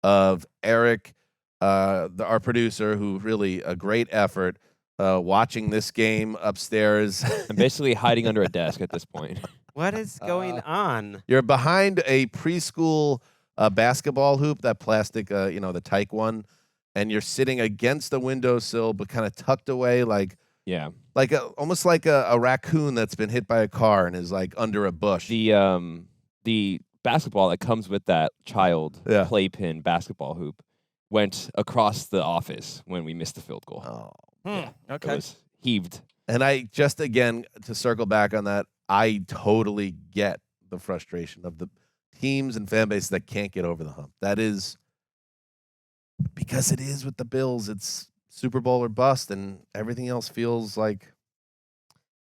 of Eric, our producer, who really a great effort, watching this game upstairs. I'm basically hiding under a desk at this point. What is going on? You're behind a preschool basketball hoop, that plastic, the tyke one, and you're sitting against the windowsill, but kind of tucked away, almost like a raccoon that's been hit by a car and is like under a bush. The basketball that comes with that child playpen basketball hoop went across the office when we missed the field goal. Oh, yeah. Okay. It was heaved. And I just, again, to circle back on that, I totally get the frustration of the teams and fan base that can't get over the hump. That is because it is with the Bills. It's Super Bowl or bust, and everything else feels like.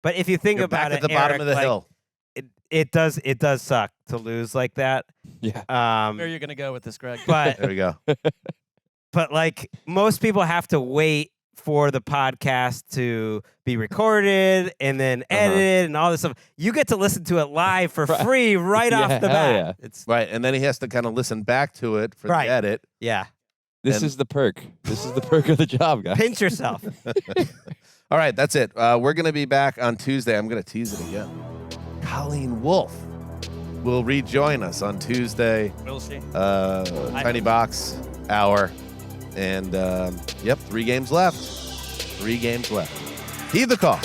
But if you think you're about back it, at the Eric, bottom of the hill. It does suck to lose like that. Yeah. Where are you gonna go with this, Greg? But there we go. But like most people have to wait for the podcast to be recorded and then edited and all this stuff. You get to listen to it live for free right off the bat. Yeah. It's right, and then he has to kind of listen back to it for the edit. Yeah. This is the perk. This is the perk of the job, guys. Pinch yourself. All right, that's it. We're going to be back on Tuesday. I'm going to tease it again. Colleen Wolfe will rejoin us on Tuesday. Will she? Tiny Box Hour. And, 3 games left. 3 games left. Heed the call.